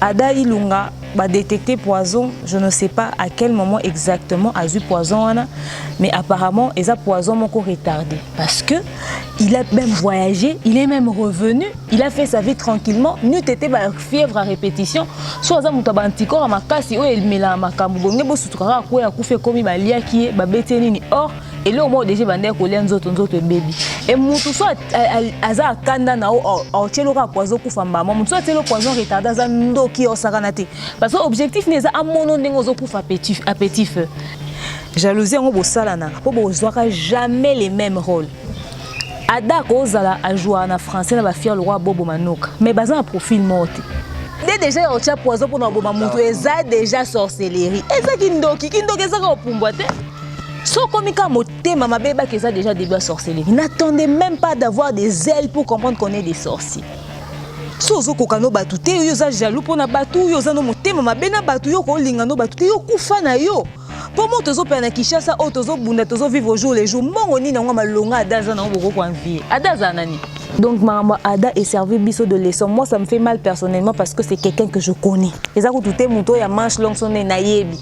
Ada Ilunga va détecter poison, je ne sais pas à quel moment exactement a eu poison, mais apparemment, il a poison encore retardé. Parce que il a même voyagé, il est même revenu, il a fait sa vie tranquillement, nous t'étais fièvre à répétition, soit ça mouta anticorps à ma casse, il met la macamu, bon, nebo soutra quoi a coupé comme il lia qui est babeteni or, et là au moins déjà bandé collé un autre baby. Et moutou soit aza kanda na o tchelo ka poison ku famba, moutou soit tchelo poison retardé za ndo ki o sakanate. Parce que l'objectif n'est pas appétit feu. Jalousie, on ne jamais les mêmes rôles. Ada Kozala a joué en français, on va faire le roi Bobo Manouk. Mais basé en profil mort. Déjà, on a poison pour nous, on déjà sorcellerie. Et ça, Kindoki, ça va pour so komika motema mabeba que ça déjà début à sorcellerie. N'attendez même pas d'avoir des ailes pour comprendre qu'on est des sorciers. Sozo kokano batute yo za jaloux pona batu yo za no motema mabena batu yo ko lingano batute yo kufa na yo. Pour moi tozo pena Kinshasa o tozo bunda tozo vivre au jour les jours mongo ni na ngwa malonga adaza na boko kwa envie. Adaza nani? Donc maman Ada est servi biso de leçon. Moi ça me fait mal personnellement parce que c'est quelqu'un que je connais. Eza ko tuté muto ya manche longue sonné na yebi.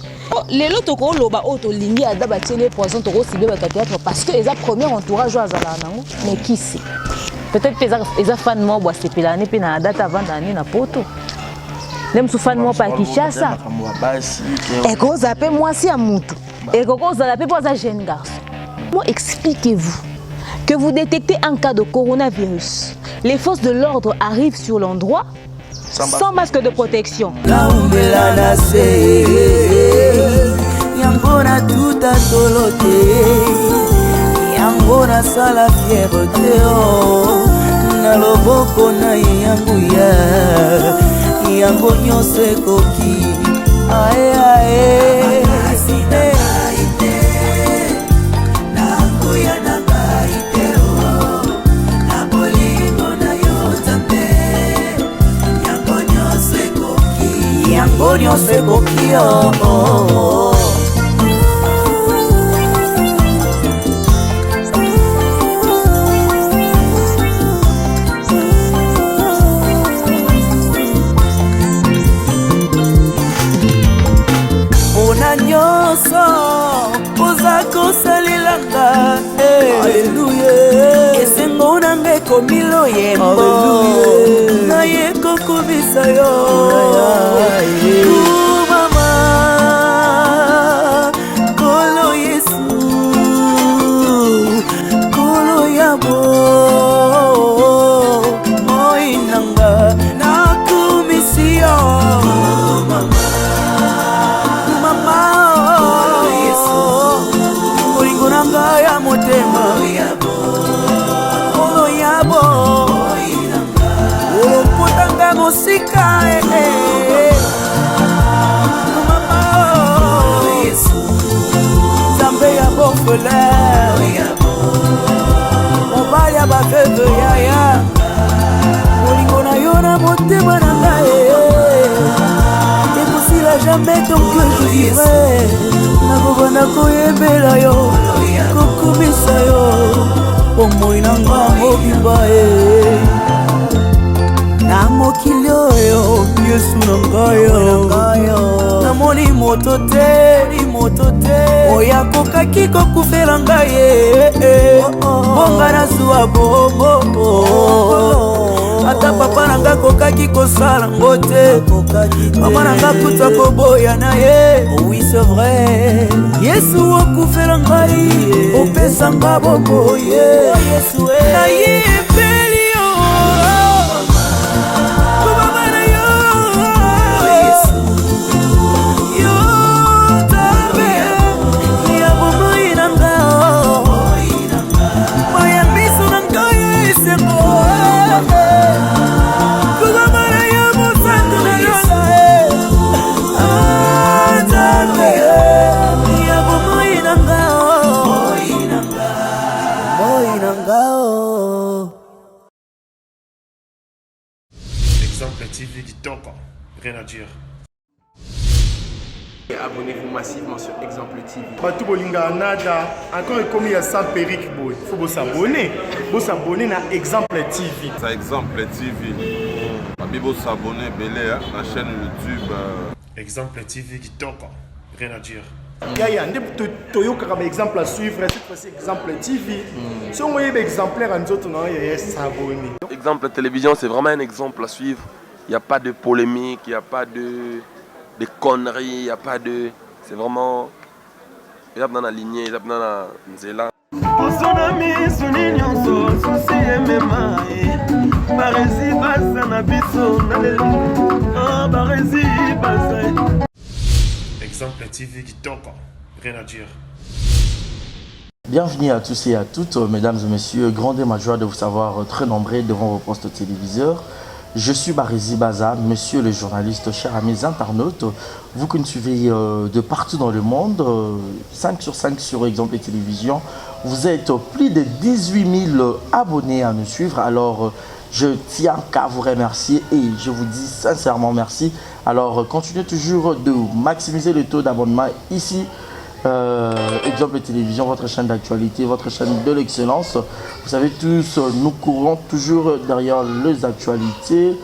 Lelo toko loba o to lingi Ada ba tiele poison toko sibe ba théâtre parce que eza premier entourage à zala nango. Mais qui sait? Peut-être que les fans moi bois c'est pelane pe na date avant d'année na poto. Même sous fan moi pas Kinshasa. Et qu'on zappe moi si à mutu. Et qu'on zappe pour un jeune garçon. Moi expliquez-vous que vous détectez un cas de coronavirus. Les forces de l'ordre arrivent sur l'endroit sans masque de protection. Yangona tout à Yangona sala fièvre teo na loboko na yanguya yango nyose koki ae ae aside na koya na baiteo na bolingo na yotambe yango nyose koki oh. Alléluia. Et c'est mon âme comme il est. Alléluia. Naye koko bisayo. Mama, kolo Yesu, kolo yabo, moinanga nakumisio. Mama, kolo Yesu, moinanga ya motema. Musika Mama Zambe ya bofele Mobali ba feve yaya Molingo na yona motema na ngai Impossible à jamais tant que je vivrai Nakobana koyembela yo Kokumisa yo Omoi nanga mobimba na mokili oyo Yesu nangayo namoni moto te oya kokaki kokufela ngai bonga nazwa bobo ata papa nanga kokaki kosala ngo te mama nanga kuta koboya na ye oui c'est vrai Yesu okufela ngai opesa nga bobo Yesu na ye Exemple TV du top, rien à dire. Abonnez-vous massivement sur Exemple TV. Batou bolinga nada, encore comme il y a ça périque boy. Faut s'abonner. Faut s'abonner à Exemple TV. Ça Exemple TV. Abibo s'abonner belé à la chaîne YouTube. Exemple TV Kitoko. Rien à dire. Il y a un exemple à suivre, cette fois-ci exemple TV. Si on voyait exemplaire en autres, il y a s'abonner. Exemple télévision, c'est vraiment un exemple à suivre. Il n'y a pas de polémique, il n'y a pas de conneries, il n'y a pas de... C'est vraiment... Il y a dans la lignée, il y a dans la nzela. Exemple TV Kitoko. Rien à dire. Bienvenue à tous et à toutes, mesdames et messieurs. Grande est ma joie de vous savoir très nombreux devant vos postes téléviseurs. Je suis Barézy Baza, monsieur le journaliste, chers amis internautes. Vous qui nous suivez de partout dans le monde, 5 sur 5 sur Exemple Télévision. Vous êtes plus de 18 000 abonnés à nous suivre. Alors, je tiens qu'à vous remercier et je vous dis sincèrement merci. Alors, continuez toujours de maximiser le taux d'abonnement ici. Exemple Télévision, votre chaîne d'actualité, votre chaîne de l'excellence. Vous savez tous, nous courons toujours derrière les actualités.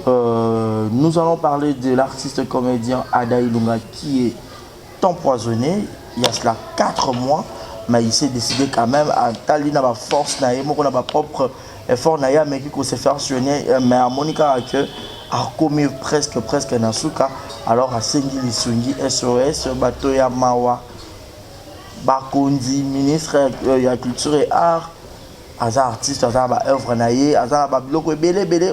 Nous allons parler de l'artiste comédien Ada Ilunga qui est empoisonné il y a cela 4 mois. Mais il s'est décidé quand même à Tali na ba force na yemo qu'on a ba propre effort na ya mais qui se faire soigner mais à Monica que a commis presque Nasuka alors à Sengi Lisungi SOS bateau ya Mawa Bakondi ministre de la culture et art aza artiste aza ba œuvre na ye aza ba biloko belé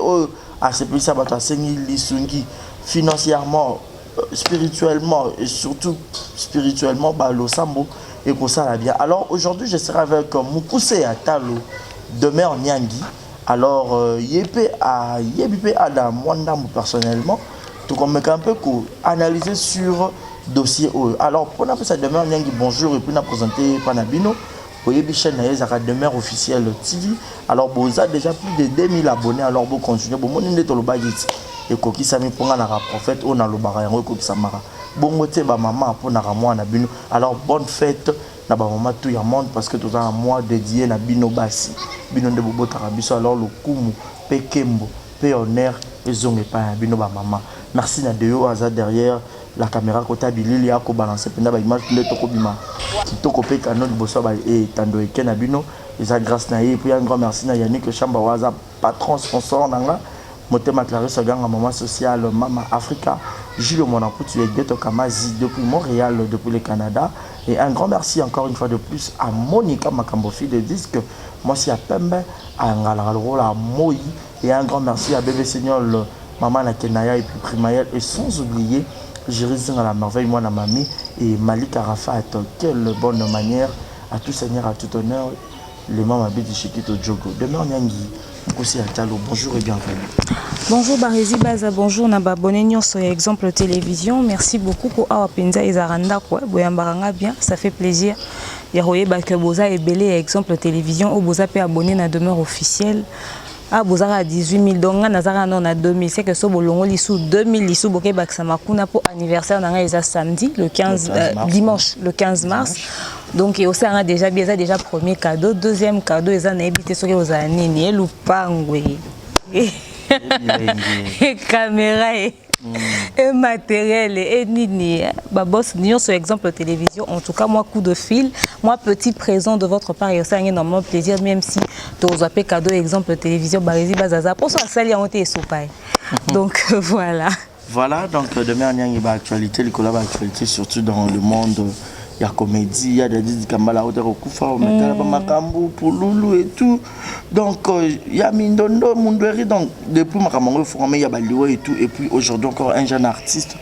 a c'est plus ça bateau à Sengi Lisungi financièrement spirituellement et surtout spirituellement ba lo sambo et pour ça la bien. Alors aujourd'hui je serai avec Mukuse Atalo Demer Nyangi. Alors Yépé Adam Mwandamou personnellement tout comme un peu analyser sur dossier. Alors pour nous ça Demer Nyangi bonjour et puis nous présenter Panabino pour Yébi chaîne Demer officiel TV. Alors vous avez déjà plus de 2000 abonnés alors vous continuez bon mon ndé to lo bagiti et koki sami ponga na prophète on a lo bara yango koki samara. Bongo te ba maman pour na moi na bino. Alors bonne fête na ba maman tout ya monde parce que tout un mois dédié na bino basi. Bino de bobo tarabiso alors le kumu pekembo pe honneur et zonge pa bino ba maman. Merci na Deo aza derrière la caméra kota bilili ya ko balancer penda ba image le toko bima. Kitoko pe canon boso ba et tando eke na bino eza grâce na ye puis un grand merci na Yannick Chamba waza patron sponsor nanga. Motema Clarisse Ganga, maman sociale, Mama Africa, Gilles Monapoutu et Geto Kamazi depuis Montréal, depuis le Canada. Et un grand merci encore une fois de plus à Monica Makambofi de disque, moi aussi à Pembe, à Ngalarolo, à Moï. Et un grand merci à Bébé Seigneur, Maman Nakenaya et puis Primaël. Et sans oublier, Jérusalem à la merveille, moi, la mamie, et Malik Arafat. Quelle bonne manière, à tout Seigneur, à tout honneur, les mamans habitent Chikito Djogo. Demain, Nyangi. Bonjour et bienvenue. Bonjour Barézy Baza, bonjour Nababone Nyon sur Exemple Télévision. Merci beaucoup pour Awapenza et Zaranda. Boyambaranga bien, ça fait plaisir. Yaroye Bakeboza et Belé Exemple Télévision. Au Boza peut abonner na demeure officielle. Ah, Boza à 18 000, donc Nazara non à 2000. C'est que ce bolongo lissou 2000 lissou boké baksamakuna pour anniversaire dans samedi, le 15 dimanche, le 15 mars. Donc, il y a déjà premier cadeau. Deuxième cadeau, ils ont évité ce que vous avez dit. Et loupangwe. Et caméra. Et matériel. Et nini. Babos, nous sur exemple télévision. En tout cas, moi, coup de fil. Moi, petit présent de votre part. Et ça, un énorme plaisir. Même si tu as appelé cadeau exemple télévision. Barézy Bazaza. Pour ça, ça, il y a été soupay. Donc, voilà. Voilà, donc demain, il y a une actualité. Les collabs actualité, surtout dans le monde. Il y a comédie, il y a des Kambala Hotel Okufa, Makambu, Pouloulou et tout. Donc, il y a Mindondo, Mundweri. Donc, depuis Makamango formé, il y a Baliwa et tout. Et puis aujourd'hui, encore un jeune artiste.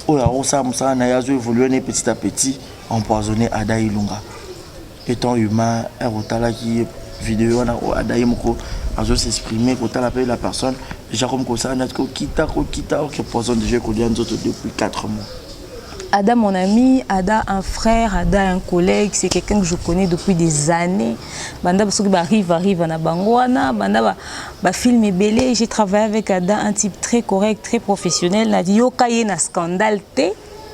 Osa Moussa Nayazo évolué petit à petit, empoisonné Ada Ilunga. Étant humain, un rotala qui est vidéo, Ada Imoko, a s'exprimer, quand elle appelle la personne. Déjà comme ça, on a Kita, qui poisonne déjà depuis 4 mois. Ada, mon ami, Ada, un frère, Ada, un collègue, c'est quelqu'un que je connais depuis des années. Banda, parce que arrive na Bangwana, Banda, film est belé. J'ai travaillé avec Ada, un type très correct, très professionnel. N'a dit, yo, kaye na scandale,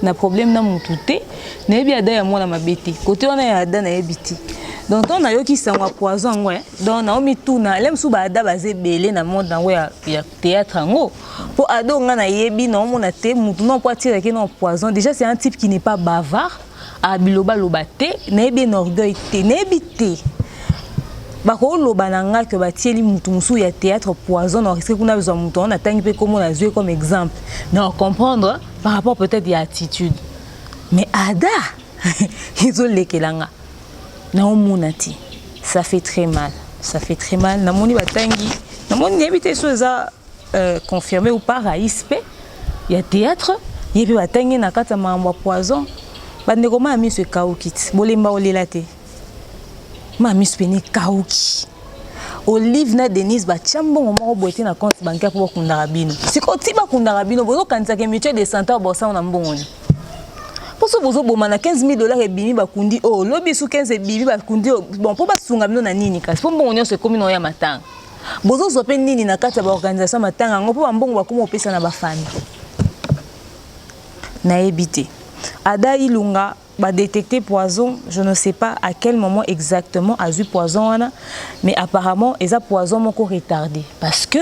na problème na moutouté. N'a bien Ada, ya moi, na ma bêtise. Côté on a Ada, na ebiti. donc on a yo qui sang poison ouais donc na omi tuna lem su ba ada bazé belé na monde na ya théâtre ngo pour ado nga na yebi na mona te mutu non pas tirer que non poison déjà c'est un type qui n'est pas bavard a biloba lobate na bien orgueil te na ebité bako loba na nga que batieli mutu musu ya théâtre poison on risque kuna besoin mutu on attend peu comme on a joué comme exemple mais on comprendre par rapport peut-être à attitude mais ada ils ont lekelanga na omunati ça fait très mal na moni batangi na moni éviter chose à confirmer ou pas raispe il y a théâtre il y a batangi na kata mambo poison bande comment ami ce kaukit bolemba olelate mami speni kauki Olive na Denise ba chambongo moko boete na compte bancaire pour kundara bino siko tiba kundara bino bozo kanisa ke mutuelle de santé bosa na mbongoni poso bozo boma na $15,000 ebimi bakundi oh lobi su 15 ebimi bakundi bon po basunga bino na nini kasi po mbongo se komi no ya matanga bozo zope nini na kata ba organisation matanga ngo po bambongo bakoma opesa na bafami na ebité ada ilunga va détecter poison, je ne sais pas à quel moment exactement a eu poison, mais apparemment, il a poison encore retardé. Parce que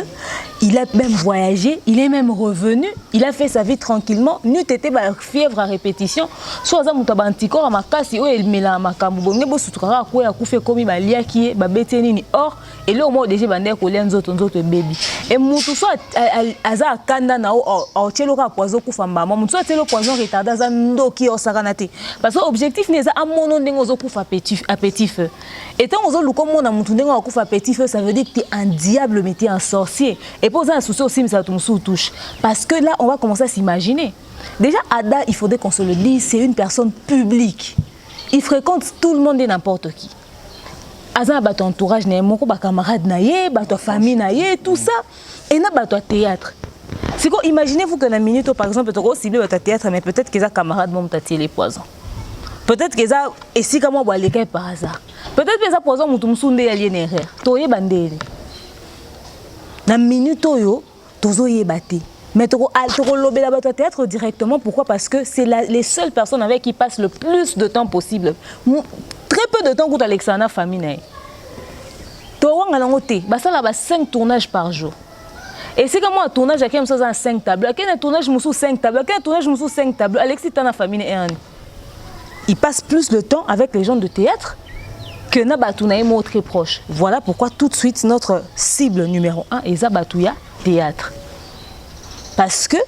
il a même voyagé, il est même revenu, il a fait sa vie tranquillement, nous t'étais fièvre à répétition, soit ça mouta anticorps à ma casse, il met la macabre, bon, nebo soutra quoi a coupé comme il lia qui est babeteni or, et là au moins déjà bandé collé un autre baby. Et moutou soit aza kanda na au tchelo ka poison kufamba, moutou soit tchelo poison retardé za ndo qui au saranate. Parce que l'objectif n'est pas mon nom de coups à petit feu. Et tant que vous comme on a mon coup à petit feu, ça veut dire que tu es un diable, mais tu es un sorcier. Et pour ça, un souci aussi, mais ça tombe sous touche. Parce que là, on va commencer à s'imaginer. Déjà, Ada, il faudrait qu'on se le dise, c'est une personne publique. Il fréquente tout le monde et n'importe qui. Ada, ton entourage, mon camarade, ta famille, tout ça. Et n'a ton théâtre. C'est quoi, imaginez-vous que la minute, par exemple, tu as ciblé votre théâtre, mais peut-être que les camarades vont t'attirer les poisons. Peut-être que ça et si comment boire les par hasard. Peut-être que ça poison mutu musunde ya liénere. Toye bandele. Na minute yo tozo yebate. Mais toko lobela ba théâtre directement pourquoi parce que c'est les seules personnes avec qui passent le plus de temps possible. Très peu de temps pour Alexandra famille na. To wanga nangote, ba sala ba 5 tournages par jour. Et c'est comme un tournage avec 5 tableaux, un tournage musu 5 tableaux, un tournage musu 5 tableaux, Alexis tana famille et un. Il passe plus de temps avec les gens de théâtre que Nabatounaï mot très proche. Voilà pourquoi tout de suite notre cible numéro 1 est Zabatouya théâtre. Parce que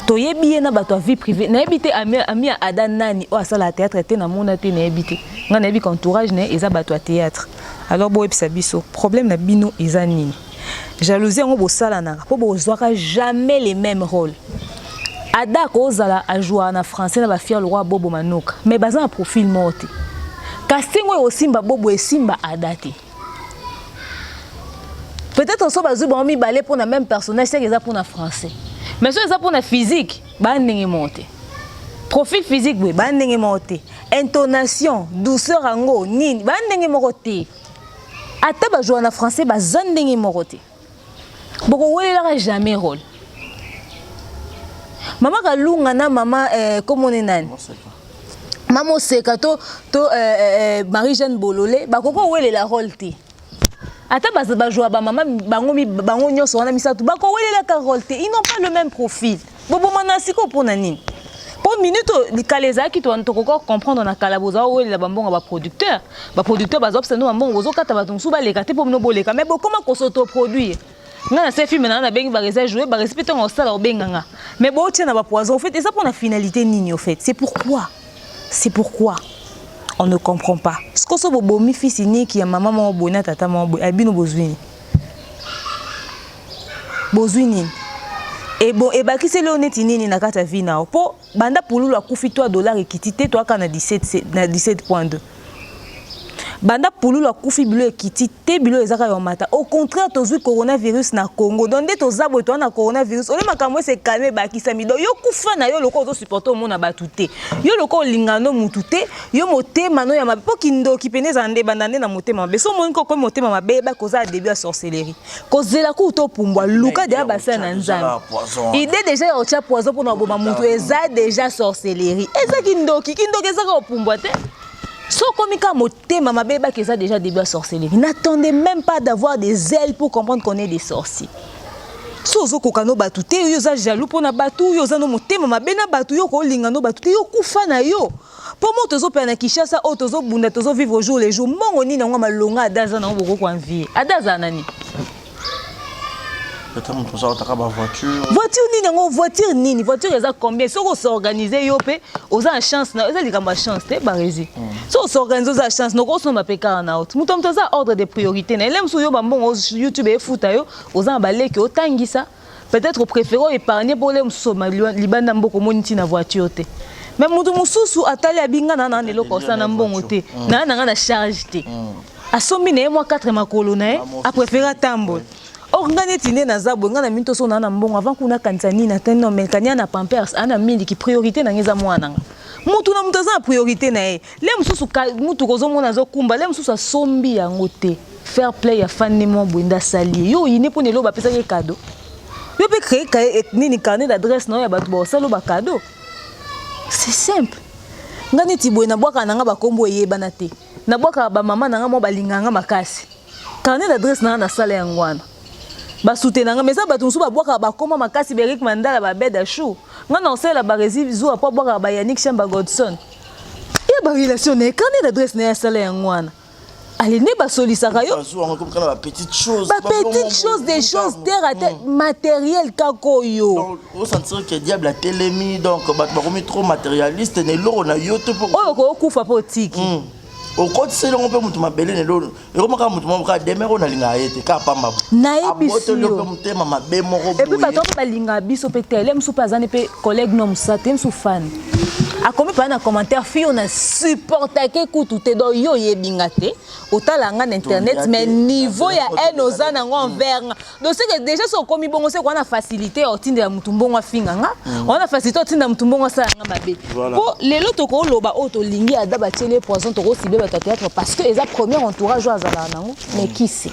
toye bien Nabatou vie privée, n'habité ami Ada nani ou à ça la théâtre était na mona té n'habité. Nga nabi entourage né Zabatouya théâtre. Alors bo episabiso problème na bino ezanini. Jalousie ngo bo sala na po bo zoaka jamais les mêmes rôles. Ada kozala a jouer en français na ba fier le roi Bobo Manoka mais bazan profil morte casting o simba Bobo et simba adate peut-être on so bazu ba mi balé pour na même personnage c'est que ça pour na français mais so ça pour na physique ba ndenge monte profil physique oui ba ndenge monte intonation douceur ango nini ba ndenge mokote ata ba jouer en français ba ndenge mokote boko welela jamais rôle. Maman Kalunga na maman comment on est nani maman Seka to Marie-Jeanne Bololé ba koko wele la rôle te ata ba joua ba maman bango nyoso wana misatu ba ko wele la ka rôle te ils n'ont pas le même profil bobo manasiko pour nani pour minute les kaleza qui to antoko comprendre na kalaboza wele la bambonga ba producteur ba zopsa no bambongo zo kata ba tumsu ba lekate pour no boleka mais comment ko s'auto produire. Nga ces films na bengi ba reza jouer ba respecter on sala obenganga mais bo tient na ba poison en fait et ça pour la finalité nini au fait c'est pourquoi on ne comprend pas ce que so bobo mi fils ni qui a maman mo bona tata mo abino bozwini et bon et ba ki c'est le honnête nini na kata vie na po banda pululu akufi $3 ekitite to aka na 17.2 banda pululu akufi bilo ekiti te bilo ezaka yomata au contraire tozui coronavirus na Congo donde tozabo to na coronavirus ole makambo se calme ba kisami do yo kufa na yo loko zo supporter mo na batute yo loko lingano mutute yo motema no ya mapo kindo kipeneza nde bandande na motema be so moniko ko motema mabe ba koza début à sorcellerie kozela ku to pumbwa luka de basa na nzambe idée déjà o tia poison pour na boma mutu eza déjà sorcellerie eza kindo eza ko pumbwa te So komika motema mabeba que ça déjà début à sorcellerie. N'attendez même pas d'avoir des ailes pour comprendre qu'on est des sorciers. So zo kokano batu te yo za jaloux pona batu yo za no motema mabena batu yo ko linga no batu te yo kufa na yo. Pour moi tozo pe na Kinshasa o tozo bunda tozo vivre au jour les jours mongo ni na ngwa malonga adaza na ngoko kwa vie. Adaza nani? Voiture ni nango voiture nini voiture eza combien soko s'organiser yo pe oza en chance na eza likamba chance te barezi so s'organiser oza chance noko so mapeka na autre muto mto za ordre de priorité na elem so yo bambongo YouTube e futa yo oza na baleki otangisa peut-être préférer épargner pour les msoma libanda mboko moniti na voiture te mais mutu mususu atali abinga na eloko sa na mbongo te na na charge te asombi na moi 4 makolo na a préférer tambo. Or ngane tine na zabo ngana minto so na mbongo avant kuna kansani na teno melkania na pampers ana mili ki priorité na ngeza mwana mutu na mutu za priorité na ye le mususu mutu kozo mona zo kumba le mususu sombi yango te fair play ya fani mo bwinda sali yo yini po nelo ba pesa ke cadeau yo pe créer nini carnet d'adresse na ya batu ba salo ba cadeau c'est simple ngane tibwe na bwaka na nga ba kombo yebana te na bwaka ba mama na nga mo balinganga makasi carnet d'adresse na sala yangwana ba soutenanga mais ça ba tunsu ba boka ba koma makasi Beric Mandala ba beda chou ngana osela ba résive zo apa boka ba Yannick Chamba Godson et ba relation ne carnet d'adresse ne sala yangwana allez ne ba solisaka yo ba petite chose des choses terre à terre matériel kako yo donc on sentir que diable a télémi donc ba komi trop matérialiste ne lo na yo te pour oyo ko kufa po tiki au côté c'est on peut mutu mabele ne lo et comme ka mutu moka demero na linga yete ka pamba na ebiso le peut mutema mabe moko et puis bato ba linga biso pe tele msu pazane pe collègue nom satem su fan a komi pa na commentaire fi on a supporté que kutu te do yo yebinga te otala nga na internet mais niveau ya enoza na ngo envers donc c'est que déjà so komi bongo c'est qu'on a facilité otinde ya mutu mbongo afinga nga on a facilité otinde ya mutu mbongo sa nga mabe po lelo to ko loba oto lingi adaba tele poison to ko sibe théâtre parce que les premier entourage à Zalanango mais qui sait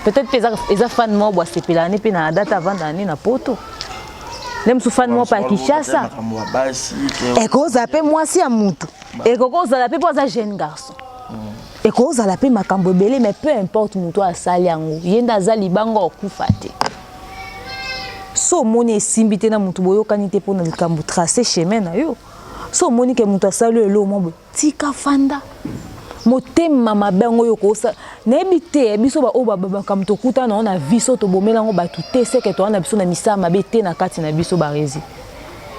peut-être les fan moi bois c'est pelane pe na date avant d'année na poto même sous fan moi pas Kinshasa et ko zape moi si amutu et ko zape pour un jeune garçon et ko zape makambo belé mais peu importe muto a sali yango yenda zali bango okufa te so moni simbité na mutu boyo kanité pour na likambo tracer chemin na yo so moni ke mutu asali lo mo tika fanda motema mabengo yo kosa na ebite biso ba oba baba kam to kuta na ona viso to bomela ngo batu te seke to na biso na misa mabete na kati na biso barezi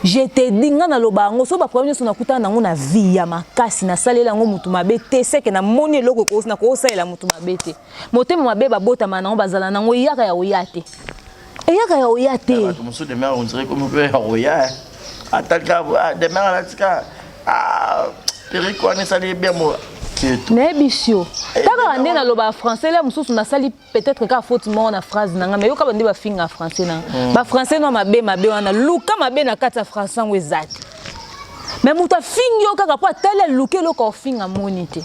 je te dinga na loba ngo so ba premier so na kuta na ngo na vie ya makasi na salela ngo mutu mabete seke na moni loko kosa na kosa ela mutu mabete motema mabeba bota mana ngo bazala na ngo yaka ya oyate eyaka ya oyate muso de mère on dirait comme peut ya oya ataka de mère la tika Perico on est salé bien moi mais bisio taka ande na loba français là mususu na sali peut-être ka faute mo na phrase nanga mais yo ka bande ba finga français na ba français no mabe wana luka mabe na kata français ngo ezati mais muta fingi yo kaka po tele luke loko finga monité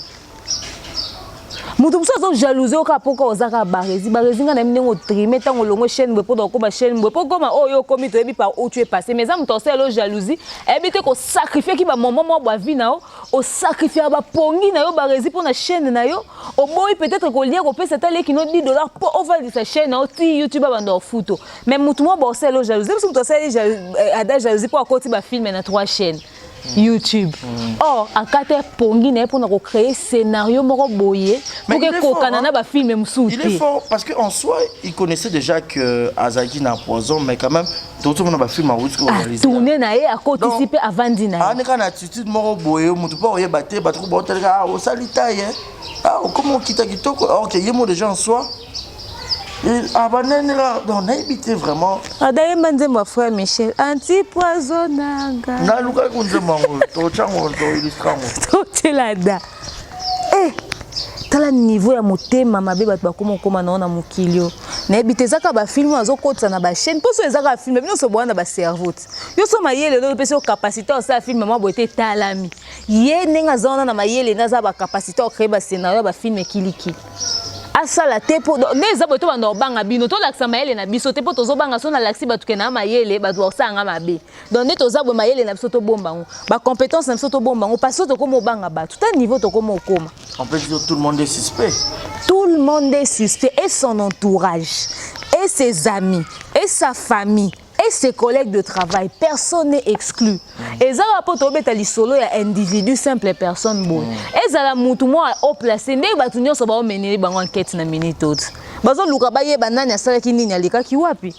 mutu muso zo jalousie ka poko ozaka barezi nga na mnengo trimer tango longo chaîne bwe po ko ba chaîne bwe po koma oyo komi to ebi par où tu es passé mais ça muto selo jalousie ebite ko sacrifier ki ba moment mo ba vie na o sacrifier ba pongi na yo barezi po na chaîne na yo o boy peut-être ko lier ko pesa tale ki no $10 po over sa chaîne na ti YouTube ba ndo photo mais mutu mo ba selo jalousie muto selo ada jalousie po akoti ba film na 3 chaînes YouTube. Or, à 4 pongi pour créer scénario moko boye pour que kokanana ba film msouti. Il est fort parce que en soi, il connaissait déjà que Azaki n'a poison mais quand même tout le monde ba film en route ko réaliser. Tourner na ye à anticiper avant dîner. Ah, neka na attitude moko boye mutu pa oye baté ba trop botel ka o salita ye. Ah, comment kita kitoko OK, yemo déjà en soi. Ah bah non, on a évité vraiment. Ah d'ailleurs, mon frère Michel, anti-poisonnaga. Na luka kunze mango, to chango to ilustrango. To telada. Eh, tala niveau ya motema mabe bat ba koma na mukilio. Na évité zaka ba film azokotsa na ba chaîne, poso ezaka film, bino so bwana ba cerveau. Yo so mayele do pese capacité o sa film mama boete talami. Ye nenga zona na mayele na za ba capacité o créer ba scénario ba film kiliki. sala te po neza boto bando banga bino to laksa mayele na biso te po tozo banga so na laksi batu ke na mayele batu osanga mabe donc ne toza bo mayele na biso to bomba ngo ba compétence na biso to bomba ngo parce que to komo banga ba tout un niveau to komo koma on peut dire tout le monde est suspect. Tout le monde est suspect et son entourage et ses amis et sa famille et ses collègues de travail, personne n'est exclu. Et ça va pas tomber tali solo ya individu simple personne bon. Et ça la mutu mo au placé ndé batunyo so ba mener bango enquête na minute toute. Bazo luka ba ye banani asala ki nini alika ki wapi.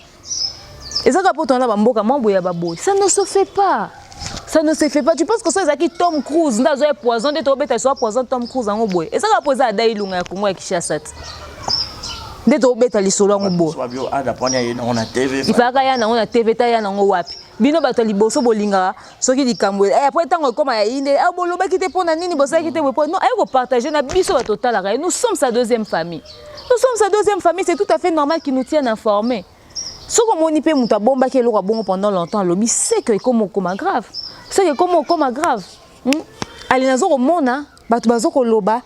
Et ça va pas tomber ba mboka mambo ya baboy. Ça ne se fait pas. Ça ne se fait pas. Tu penses que ça c'est qui Tom Cruise ndazo ya poison de tomber ta so poison Tom Cruise en boy. Et ça va poser à Dailunga ya Kongo ya Kinshasa. Nde to beta lisolo ngo bo il faka ya na on a TV ta ya na ngo wapi bino bato liboso bolinga soki likambo après tango koma ya inde a boloba ki te pona nini bosa ki te bo non ay ko partager na biso ba total la nous sommes sa deuxième famille c'est tout à fait normal qu'ils nous tiennent informés ce que moni pe muta bomba ke lo bongo pendant longtemps lobi c'est que comme grave alinazo ko mona bato bazo ko loba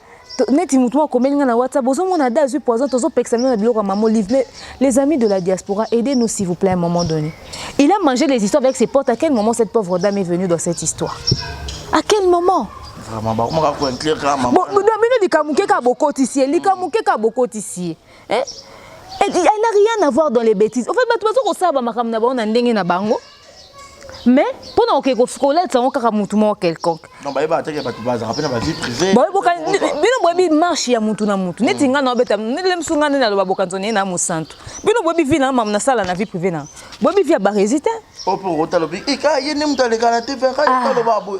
neti mutuwa komelinga na WhatsApp bozo mona dazu poison tozo pexamina na biloko mamo livre les amis de la diaspora aidez-nous s'il vous plaît à un moment donné. Il a mangé les histoires avec ses potes. À quel moment cette pauvre dame est venue dans cette histoire? À quel moment? Vraiment ba comment ko inclure vraiment. Bon bino likamuke ka bokotisi hein? Elle n'a rien à voir dans les bêtises. En fait bato bazo ko saba makam na ba na ndenge na bango. Mais pendant que scolaire ça on kaka mutu mo quelconque non ba ba teke ba tu baza rapena ba vie privée ba boka bino bobi marche ya mutu na mutu neti nga na beta nele msunga na lo baboka nzoni na musantu bino bobi vie na mam na sala na vie privée na bobi vie ba résident o pour otalobi e ka yene mutu le kana te faire ka lo ba bo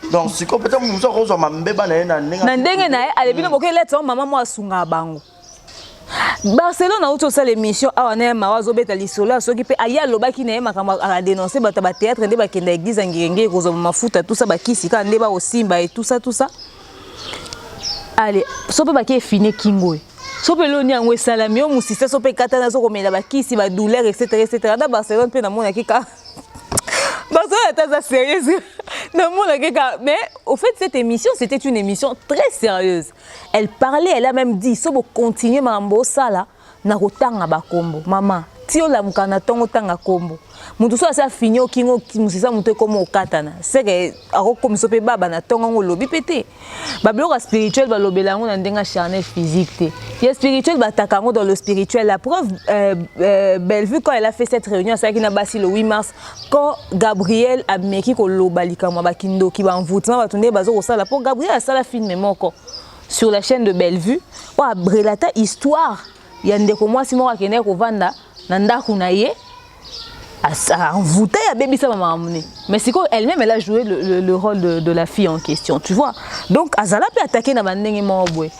donc si ko peut-être muso ko so mambeba na ndenge na ale bino boka lettre maman mo asunga bango Barcelone a auto ça l'émission a na mawazo beta lisolo soki pe aya lobaki na makamba a dénoncer bata ba théâtre ndé ba kenda église ngenge ko zo mafuta tout ça ba kisika ndé ba osimba et tout ça allez so pe ba ke fini kingo so pe loni angwe salami o musisa so pe katana so komela ba kisi ba douleur etc na Barcelone pe na mona kika Barcelone est sérieuse. Mais au fait, cette émission, c'était une émission très sérieuse. Elle parlait, elle a même dit, si vous continuez à faire na rotanga bakombo mama tio la mukana tongo tanga kombo mutu so asa finyo kingo musisa mutu comme okatana c'est que ako komiso pe baba na tongo ngolobi pété babloka spirituel ba lobelango na ndenga charnel physique té ya spirituel ba takango dans le spirituel. La preuve Bellevue quand elle a fait cette réunion ça qui na basi le 8 mars quand Gabriel a meki ko lobalika mwa bakindo ki ba envoûtement ba tonde bazo sala pour Gabriel a sala film moko sur la chaîne de Bellevue wa brelata histoire yande ko moi simo akene ko vanda na ndaku na ye a envoûté à baby ça m'a amené mais c'est quoi elle-même elle a joué le rôle de la fille en question tu vois donc azala peut attaquer na bandenge mo boy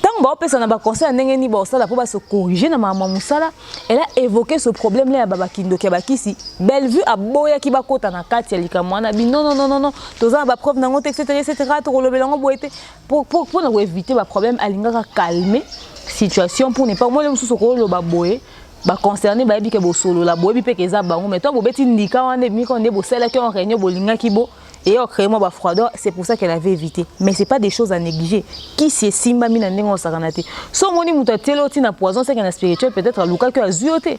tant ba pesa na ba conseil ndenge ni ba sala pour ba se corriger na mama musala elle a évoqué ce problème là ya baba kindo ke bakisi Bellevue a boya ki ba kota na kati ya likamwana bi non toza ba preuve nango etc to kolobelango boyete pour na éviter ba problème alinga calmer situation pour ne pas moi le mususu ko lo ba boye ba concerné ba bi ke bo solo la boye bi pe ke za bango mais toi bo beti ndika wane mi ko ne bo sala ki on réunion bolinga ki bo et on crée moi ba froideur c'est pour ça qu'elle avait évité mais c'est pas des choses à négliger qui c'est simba mina ndengo sakanate so moni muta teloti na poison c'est qu'un spirituel peut-être luka que azuoté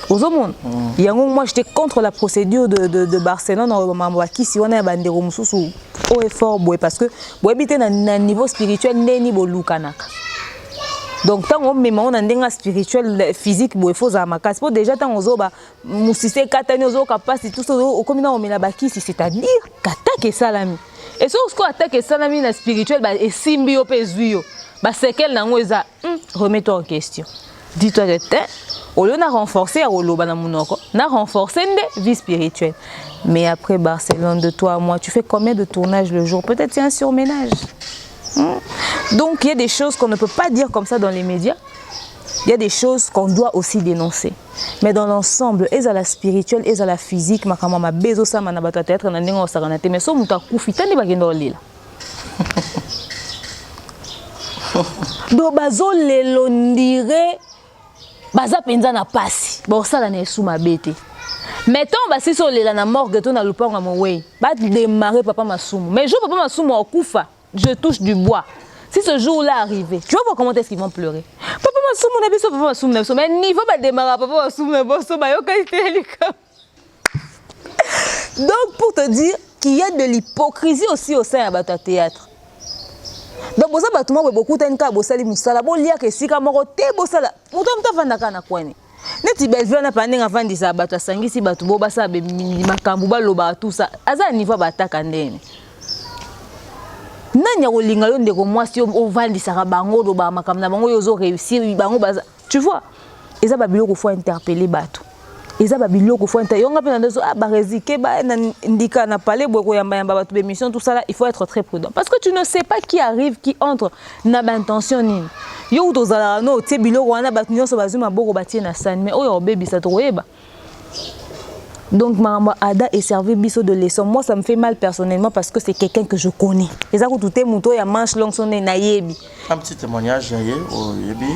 aux hommes yango moi j'étais contre la procédure de Barcelone en mambo ki si on a bandero mususu au effort boye parce que bo habiter na niveau spirituel ndeni bo lukanaka. Donc tant on met mon andenga spirituel physique bo faut za makas pour déjà tant on zoba musise katani ozo capacité tout ça au comme on met la baki c'est-à-dire qu'attaque salami et ce qu'on attaque salami na spirituel ba et simbio pezuyo ba c'est quel nango eza remets-toi en question dis-toi que au lieu de renforcer à oloba na munoko na renforcer de vie spirituelle mais après Barcelone de toi à moi tu fais combien de tournages le jour peut-être c'est un surménage. Donc il y a des choses qu'on ne peut pas dire comme ça dans les médias. Il y a des choses qu'on doit aussi dénoncer. Mais dans l'ensemble, et à la spirituelle, et à la physique, ma maman bezo ça mana bata théâtre na ndengo saranate mais so muta kufita ni bagendo lila. Do bazo lelo ndire baza penza na pasi. Ba osala na esu mabete. Mettons basi so lela na morgue to na lupango mo wey. Ba démarrer papa masumu. Mais je papa masumu okufa. Je touche du bois. Si ce jour-là arrivait, tu vas voir comment est-ce qu'ils vont pleurer. Papa m'a soumé, papa m'a soumé, mais niveau va démarrer, papa m'a soumé, donc pour te dire qu'il y a de l'hypocrisie aussi au sein de théâtre. Donc pour ça, tout le monde beaucoup de temps bosali musala, bon lia que si kamoro te bosala, pourtant tu vas ndaka na kwani. Neti belvio na pandinga vandi za bato asangisi bato bo basa be makambu ba loba tout ça. Aza niveau bataka ndene. Nani ya kolinga yo ndeko mwasi o vandi sa bango do ba makamna bango yo zo réussir bango baza. Tu vois? Eza babilo ko faut interpeller bato. Eza babilo ko faut interpeller. Yonga pe na ndezo ba rezike ba ndika na palais boko yamba yamba bato be mission tout ça là, il faut être très prudent parce que tu ne sais pas qui arrive, qui entre na ba intention nini. Yo tozala no tie biloko wana bato nyonso bazuma boko batie na sani mais oyo baby ça toyeba. Donc maman Ada est servi biso de leçon. Moi ça me fait mal personnellement parce que c'est quelqu'un que je connais. Eza ko touté muto ya manche longue sonné na yebi. Un petit témoignage yé au yebi.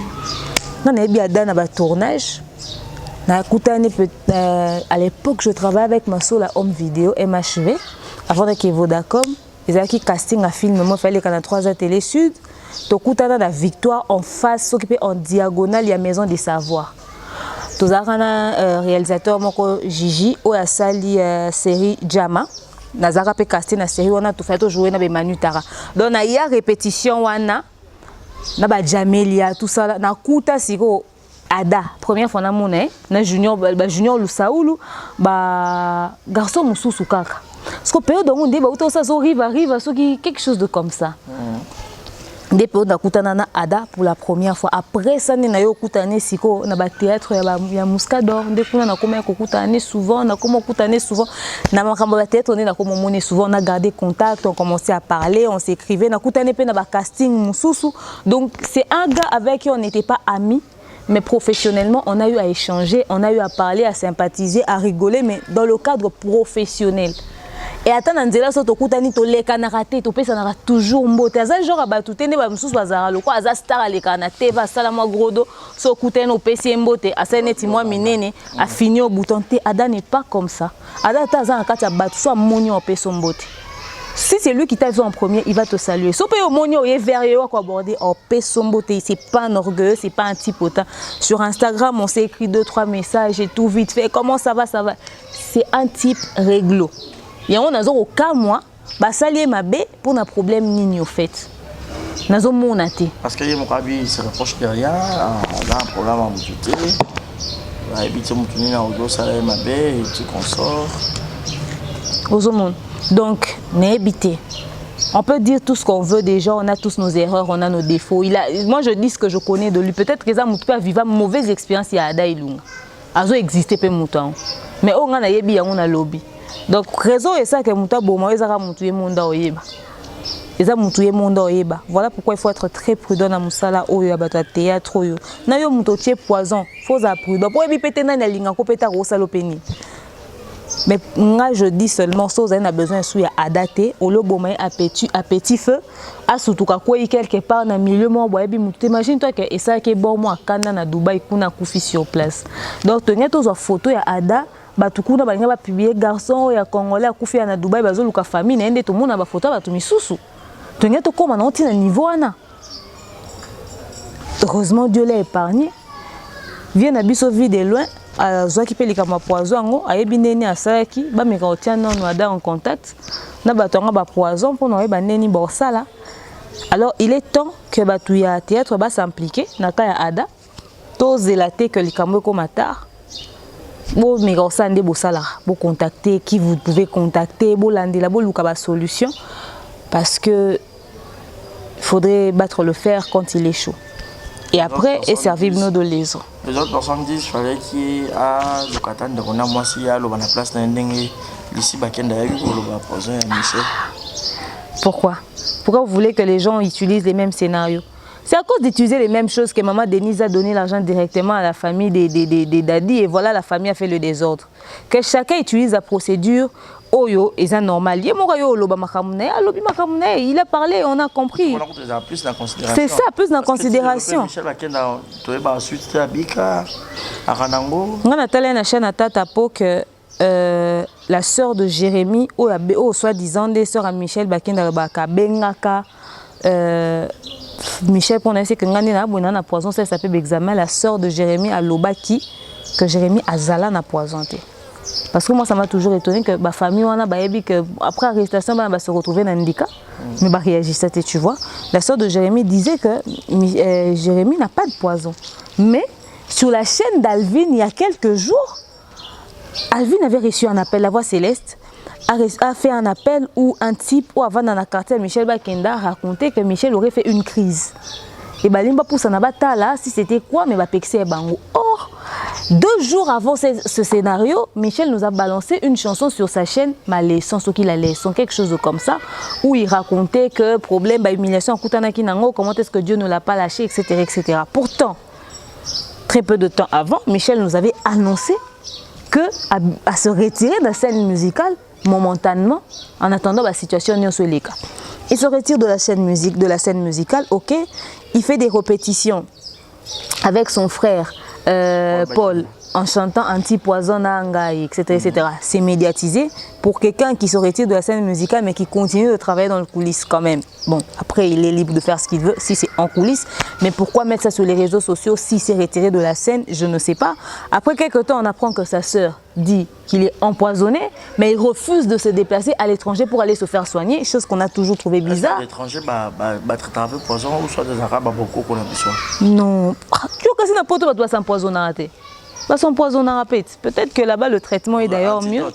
Non na yebi Ada na ba tournage. Na kutane à l'époque je travaillais avec ma soeur la home vidéo MHV avant que Vodacom. Ils avaient casting un film moi fallait qu'on a 3 télé sud. Tokutana la victoire en face s'occuper en diagonale la maison des savoirs. Tozakana réalisateur moko Gigi o ya sali série Jama. Nazaka pe casting na série wana to fait jouer na be Manutara. Donc na ya répétition wana na ba Jamelia tout ça na kuta siko Ada première fois na mona na junior junior Lusaulu ba garçon mususu kaka. Parce que période où on dit bah autant ça arrive ce qui quelque chose de comme ça. Des périodes d'akutana na Ada pour la première fois après ça na yo kutane siko na ba théâtre ya Muscador nde kuna na koma kokutane souvent na koma kutane souvent na makambo ba théâtre na koma mone souvent on a gardé contact, on commençait à parler, on s'écrivait na kutane pe na ba casting mususu. Donc c'est un gars avec qui on n'était pas amis. Mais professionnellement, on a eu à échanger, on a eu à parler, à sympathiser, à rigoler, mais dans le cadre professionnel. Et attends, Nandela, so tokutani to leka na raté, to pesa na toujours mbote. Aza genre abatute ne ba msusu bazara loko aza star leka na te ba sala mo grodo, so kutani o pesi mbote, asa neti moi minene, a fini au bouton te. Ada n'est pas comme ça. Ada ta za kati abatu so moni o peso mbote. Si c'est lui qui t'a vu en premier, il va te saluer. Si tu es vers lui, aborder en paix son beauté, c'est pas un orgueilleux, c'est pas un type autant. Sur Instagram, on s'est écrit 2-3 messages et tout vite fait. Comment ça va, ça va. C'est un type réglo. Et on a au cas moi, bah saluer ma bé pour un problème ni au fait. Nazo monate. Parce que mon cabinet se rapproche de rien, on a un programme à m'ajouter. Bah habiter mon tourner dans le saluer ma bé et tout consort. Aux monde. Donc, n'habitez. On peut dire tout ce qu'on veut déjà, on a tous nos erreurs, on a nos défauts. Moi, je dis ce que je connais de lui. Peut-être que ça m'a vécu une mauvaise expérience il y a Ada Ilunga. Azo existé peu mouton. Mais on a yebi on a lobby. Donc raison est ça que mouta bon ils a moutué monda oyeba. Ils a moutué monda oyeba. Voilà pourquoi il faut être très prudent dans musala oyo abato théâtre oyo. Na yo mutotie poison, faut être prudent. Pour ebi péter na linga ko péta ro salopeni. Mais moi je dis seulement si vous avez besoin de adapter au loboma à petit feu à surtout quoi quelque part dans milieu moi imagine toi que et ça qui est bon moi quand na Dubaï kuna kufi sur place. Donc tenez tous en photo ya Ada batukuna balinga ba publier garçon ya congolais kufi na Dubaï bazo luka famille na ende tout monde ba photo batu misusu. Tenez to comme na oti na niveau ana. Heureusement Dieu l'a épargné. Vient na biso vie de loin. Azwa ki pelika ma poison ngo ayebi neni asalaki ba meka otia non Ada en contact na batonga ba poison pour noyeba neni borsala. Alors il est temps que batu ya théâtre ba s'impliquer na ka ya Ada to zelater que likambo ko matar bo meka osande bosala bo contacter qui vous pouvez contacter bo landela bo luka ba solution parce que il faudrait battre le fer quand il est chaud. Et après, et servir nos de les autres. Les autres personnes disent qu'il fallait qu'il y ait le Katan de Rona Moissia, le place d'Indengé, ici, Bakenda, le poison et Michel. Pourquoi? Pourquoi vous voulez que les gens utilisent les mêmes scénarios? C'est à cause d'utiliser les mêmes choses que maman Denise a donné l'argent directement à la famille des daddy et voilà, la famille a fait le désordre. Que chacun utilise la procédure. Oyo, et c'est normal. Il a parlé, on a compris. C'est ça, plus dans considération. Michel Bakenda, tu es ensuite à Bika, à Ranango. On a tellement une chaîne à Tatapo que la sœur de Jérémy, ou soi-disant des sœurs à Michel Bakenda, Bengaka, Michel Ponasé que ngani na bonana poison ça s'appelle examen la sœur de Jérémie à Lobaki que Jérémie Azala n'a poisonné. Parce que moi ça m'a toujours étonné que ma famille on a que après arrestation va se retrouver dans handicap mais bah réagissait tu vois. La sœur de Jérémie disait que Jérémie n'a pas de poison. Mais sur la chaîne d'Alvin il y a quelques jours Alvin avait reçu un appel, la voix céleste a fait un appel où un type ou avant dans la quartier Michel Bakenda racontait que Michel aurait fait une crise. Et Balimba pour s'en abattre là, si c'était quoi, mais Bapexé et Bango. Or, 2 jours avant ce scénario, Michel nous a balancé une chanson sur sa chaîne, Malaisson, ce qu'il a laissé, quelque chose comme ça, où il racontait que problème, humiliation, comment est-ce que Dieu ne l'a pas lâché, etc., etc. Pourtant, très peu de temps avant, Michel nous avait annoncé que à se retirer de la scène musicale momentanément, en attendant la situation n'est pas le cas. Il se retire de la scène musicale, ok. Il fait des répétitions avec son frère Paul en chantant Anti-Poison Angaï, etc., etc. C'est médiatisé pour quelqu'un qui se retire de la scène musicale mais qui continue de travailler dans le coulisses quand même. Bon, après il est libre de faire ce qu'il veut si c'est en coulisses, mais pourquoi mettre ça sur les réseaux sociaux si c'est retiré de la scène, je ne sais pas. Après quelques temps, on apprend que sa sœur dit qu'il est empoisonné, mais il refuse de se déplacer à l'étranger pour aller se faire soigner, chose qu'on a toujours trouvé bizarre. À l'étranger, traiter un peu poison ou soit des arabes beaucoup qu'on a besoin. Non, tu vois que c'est n'importe quoi doit s'empoisonner. Peut-être que là-bas le traitement est d'ailleurs mieux.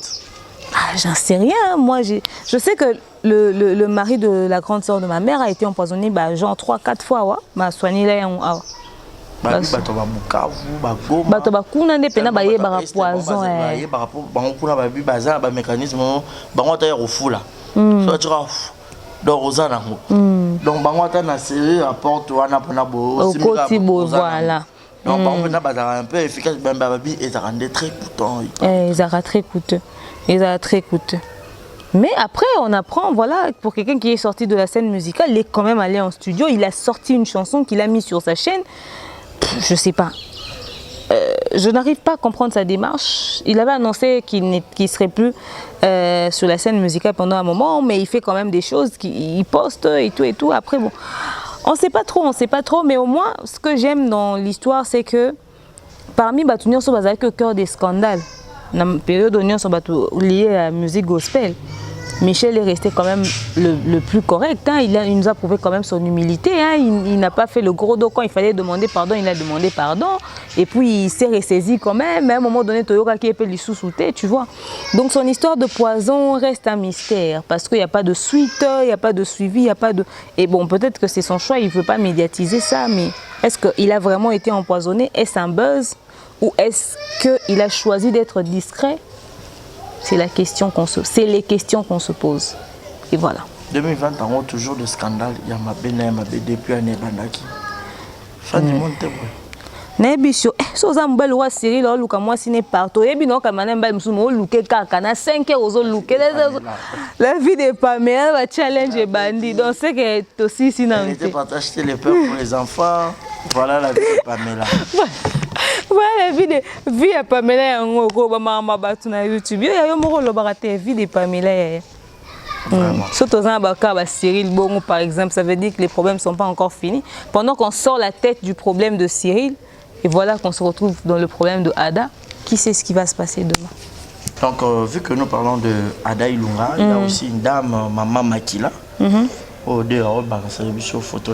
Ah, j'en sais rien. Moi, je sais que le mari de la grande sœur de ma mère a été empoisonné genre 3-4 fois. Ouais. M'a soigné là. Voilà. Donc, un peu efficace, ils rendaient très coûteux. Ils sont très coûteux. Mais après, on apprend, voilà, pour quelqu'un qui est sorti de la scène musicale, il est quand même allé en studio, il a sorti une chanson qu'il a mise sur sa chaîne. Je sais pas. Je n'arrive pas à comprendre sa démarche. Il avait annoncé qu'il ne serait plus sur la scène musicale pendant un moment, mais il fait quand même des choses, il poste et tout. Après, bon, on ne sait pas trop, mais au moins, ce que j'aime dans l'histoire, c'est que parmi les gens qui ont au cœur des scandales, dans la période où ils sont liés à la musique gospel, Michel est resté quand même le plus correct. Hein. Il nous a prouvé quand même son humilité. Hein. Il n'a pas fait le gros dos quand il fallait demander pardon. Il a demandé pardon. Et puis il s'est ressaisi quand même. Mais à un moment donné, Toyoka qui est peu sous-souté, tu vois. Donc son histoire de poison reste un mystère. Parce qu'il n'y a pas de suite, il n'y a pas de suivi, il n'y a pas de... Et bon, peut-être que c'est son choix, il ne veut pas médiatiser ça. Mais est-ce qu'il a vraiment été empoisonné? Est-ce un buzz? Ou est-ce qu'il a choisi d'être discret? C'est les questions qu'on se pose. Et voilà. 2020, on a toujours des scandales. Il y a ma belle depuis l'année Bandaki. Fin du monde, t'es Nebisho, so za mbele wa Cyril o luka moi sine partout. Et bino ka manemba musumo o luke kaka na 5 heures ozo luke. La vie de Pamela va challenge bandi. Donc c'est que aussi sinon. Elle était partie acheter les peurs pour les enfants. Voilà la vie de Pamela. Voilà la vie de Pamela yango ko ba mama batu na YouTube. Yo moko lo barate vie de Pamela. Surtout dans le cas de Cyril Bongo par exemple, ça veut dire que les problèmes ne sont pas encore finis. Pendant qu'on sort la tête du problème de Cyril, et voilà qu'on se retrouve dans le problème de Ada, qui sait ce qui va se passer demain? Donc, vu que nous parlons de Ada Ilunga, il y a aussi une dame, Maman Makila, au dehors, sur photo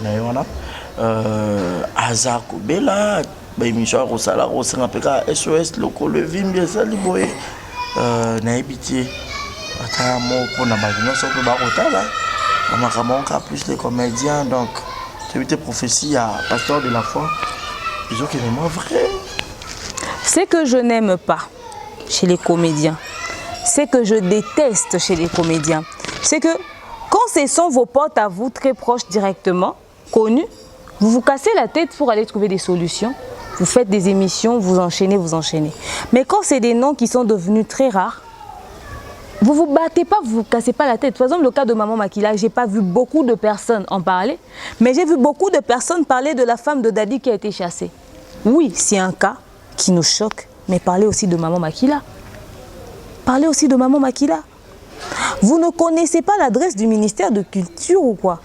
Azar Kobela, Michel Rosala, Rosala, SOS, Loco, le Vim, bien ça, Liboé, Naïbitié. On a plus les comédiens, donc c'est prophétie à pasteur de la foi. Disons qu'il est moins vrai. Ce que je n'aime pas chez les comédiens, c'est que je déteste chez les comédiens, c'est que quand ce sont vos potes à vous très proches directement, connus, vous vous cassez la tête pour aller trouver des solutions. Vous faites des émissions, vous enchaînez. Mais quand c'est des noms qui sont devenus très rares, vous ne vous battez pas, vous ne vous cassez pas la tête. Par exemple, le cas de Maman Makila, je n'ai pas vu beaucoup de personnes en parler, mais j'ai vu beaucoup de personnes parler de la femme de Dadi qui a été chassée. Oui, c'est un cas qui nous choque, mais parlez aussi de Maman Makila. Parlez aussi de Maman Makila. Vous ne connaissez pas l'adresse du ministère de Culture ou quoi?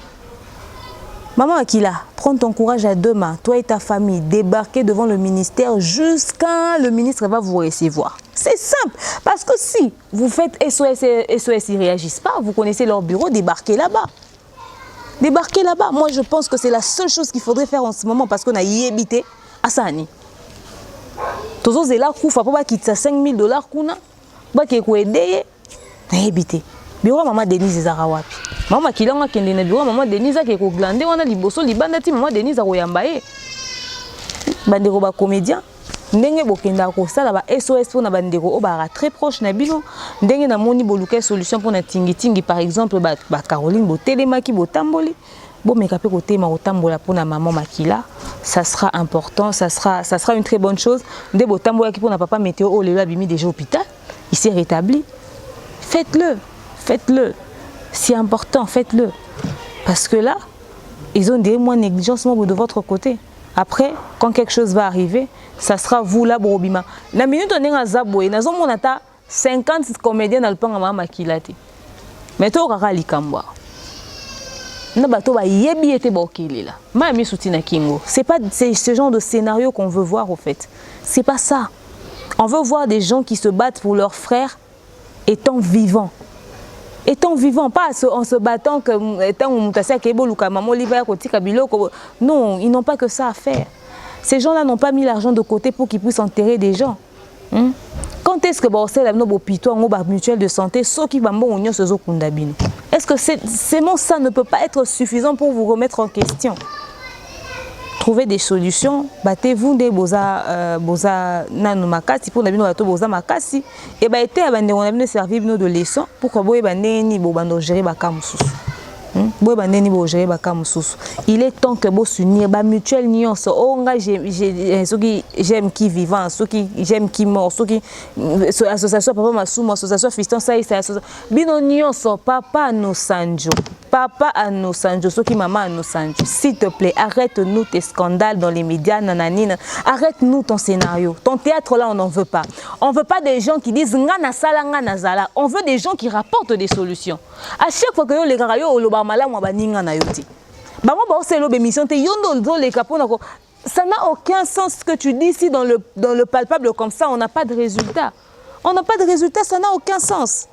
Maman Makila, prends ton courage à deux mains, toi et ta famille, débarquez devant le ministère jusqu'à le ministre va vous recevoir. C'est simple, parce que si vous faites SOS, SOS, ils ne réagissent pas, vous connaissez leur bureau, débarquez là-bas. Débarquez là-bas. Moi, je pense que c'est la seule chose qu'il faudrait faire en ce moment, parce qu'on a y habité à Sani. Tozo zela kufa po ba kitsa $5,000 kuna, ba ke ko aider, na habité. Bureau maman Denise ezaka wapi? Maman Makila kende na bureau maman Denise ke ko glander wana liboso libanda ti maman Denise akoyamba ye. Bandeko ba comédien ndenge bokenda ko sala ba SOS pour na bandeko o ba très proche na bino ndenge na moni boluka solution pour na tingi par exemple ba Caroline botelemaki botamboli bo meka pe côté ma otambola pour na maman Makila, ça sera important, ça sera une très bonne chose. Nde botambola ki pour na papa météo o lelo abimi déjà hôpital, il s'est rétabli. Faites-le. C'est important, faites-le. Parce que là, ils ont des moins négligence de votre côté. Après, quand quelque chose va arriver, ça sera vous là, Brobima. La minute on est à Zaboué, nous avons 50 comédiens dans le pan à Maman Makila. Mais tu auras les Kambwa. Nous avons yebi été bokili là. Mami soutina Kingo. C'est pas ce genre de scénario qu'on veut voir au fait. C'est pas ça. On veut voir des gens qui se battent pour leurs frères étant vivants. Étant vivant, pas en se battant que non, ils n'ont pas que ça à faire. Ces gens-là n'ont pas mis l'argent de côté pour qu'ils puissent enterrer des gens. Quand est-ce que mutuelle de santé, est-ce que seulement ça ne peut pas être suffisant pour vous remettre en question? Trouvez des solutions, battez-vous des boza nanu makasi pour nabino bato boza makasi et ba été abandé on a bien servir nous de leçon pour que boye baneni bo bando gérer bakamususu. Boye baneni bo gérer bakamususu. Il est temps que bo s'unir ba mutuelle nuance oh nga j'aime qui vivant, ceux qui j'aime qui mort, ceux qui association papa masumo association fiston ça c'est association bino nuance papa no sanjo. Papa à nos Sanjo, ceux qui maman à nos Sanjo, s'il te plaît, arrête-nous tes scandales dans les médias, nananine. Arrête-nous ton scénario. Ton théâtre là, on n'en veut pas. On ne veut pas des gens qui disent ngana sala ngana zala. On veut des gens qui rapportent des solutions. À chaque fois que les gars yo loba mala mo ba ninga na yoti. Ba mo ba c'est lobe mission te yondo les capona ko. Ça n'a aucun sens ce que tu dis ici dans le palpable comme ça, on n'a pas de résultat. On n'a pas de résultat, ça n'a aucun sens.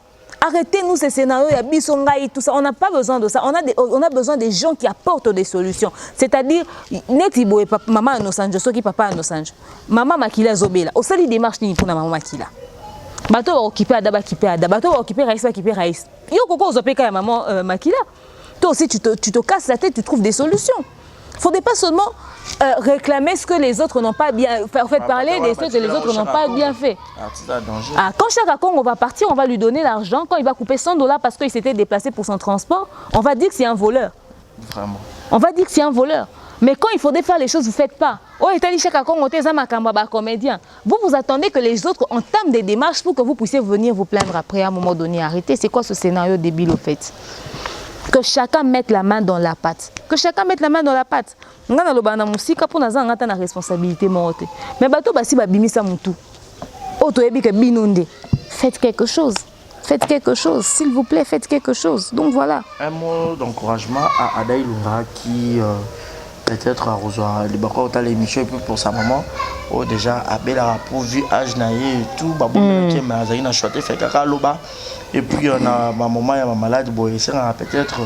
Arrêtez-nous ces scénarios, il y a Bissongaï, tout ça. On n'a pas besoin de ça. On a besoin des gens qui apportent des solutions. C'est-à-dire, Netibo et maman à nos anges, ceux qui papa à nos anges. Maman Makila Zobela. Au sali démarche ni pour maman Makila. Bato va occuper Adaba, occuper Adaba. Bato va occuper Raïs, occuper Raïs. Yo koko zopeka maman Makila. Toi aussi, tu te casses la tête, tu trouves des solutions. Il ne faudrait pas seulement réclamer ce que les autres n'ont pas bien fait. En fait, parler des choses que les autres n'ont pas bien fait. Ah, quand Chaka Congo va partir, on va lui donner l'argent. Quand il va couper $100 parce qu'il s'était déplacé pour son transport, on va dire que c'est un voleur. Vraiment. On va dire que c'est un voleur. Mais quand il faudrait faire les choses, vous ne faites pas. Oh, Chaka Congo, comédien. Vous attendez que les autres entament des démarches pour que vous puissiez venir vous plaindre après à un moment donné. Arrêtez. C'est quoi ce scénario débile au fait? Que chacun mette la main dans la pâte. Que chacun mette la main dans la pâte. Nga na loba na musika pour naza ngata na responsabilité morte. Mais bato basi ba bimisa mutu. Oto yebi ke binonde. Faites quelque chose. Faites quelque chose, s'il vous plaît, faites quelque chose. Donc voilà. Un mot d'encouragement à Adaï Lunga qui peut-être a rejoint les bakos à l'émission et puis pour sa maman. Oh déjà Abel a pourvu âge naïe et tout. Babou qui m'a zaïna choisi fait kaka loba. Et puis on a ma maman et ma malade boy ça peut-être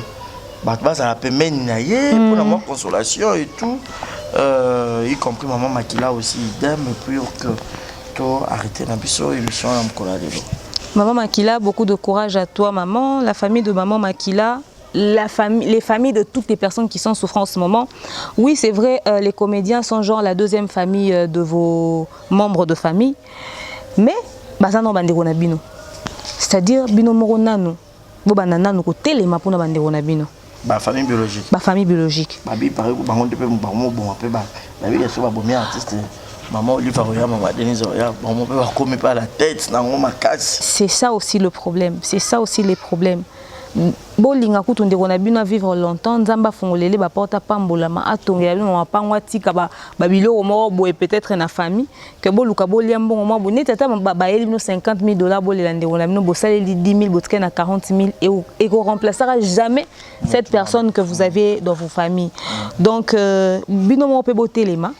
ça a permis naïe pour la mort consolation et tout. Y compris maman Makila aussi idem et puis que toi arrêter la émission à me Maman Makila, beaucoup de courage à toi maman, la famille de maman Makila, les familles de toutes les personnes qui sont en souffrance en ce moment. Oui, c'est vrai, les comédiens sont genre la deuxième famille de vos membres de famille. Mais, c'est-à-dire, bino moronano, bo banana no ko telema pour na bandeko na bino. Ba famille biologique. Ba famille biologique. Ba bi pareil ko bango de pe bon bon pe ba. La vie est sur ba bomia artiste. Maman Olivier Roya, maman Denise Roya, bon peut pas commettre pas la tête dans ma casse. C'est ça aussi le problème. C'est ça aussi les problèmes. bolinga kutu ndeko na bino vivre longtemps nzamba fongolele ba porta pambolama atongela bino mapangwa tika ba biloko moko boye peut-être na famille que boluka bolia mbongo mwa boni tata ba yeli bino $50,000 bolela ndeko na bino bosaleli 10 000 botike na 40 000 et qu'on remplacera jamais cette personne que vous avez dans vos familles. Donc bino mo pe botelema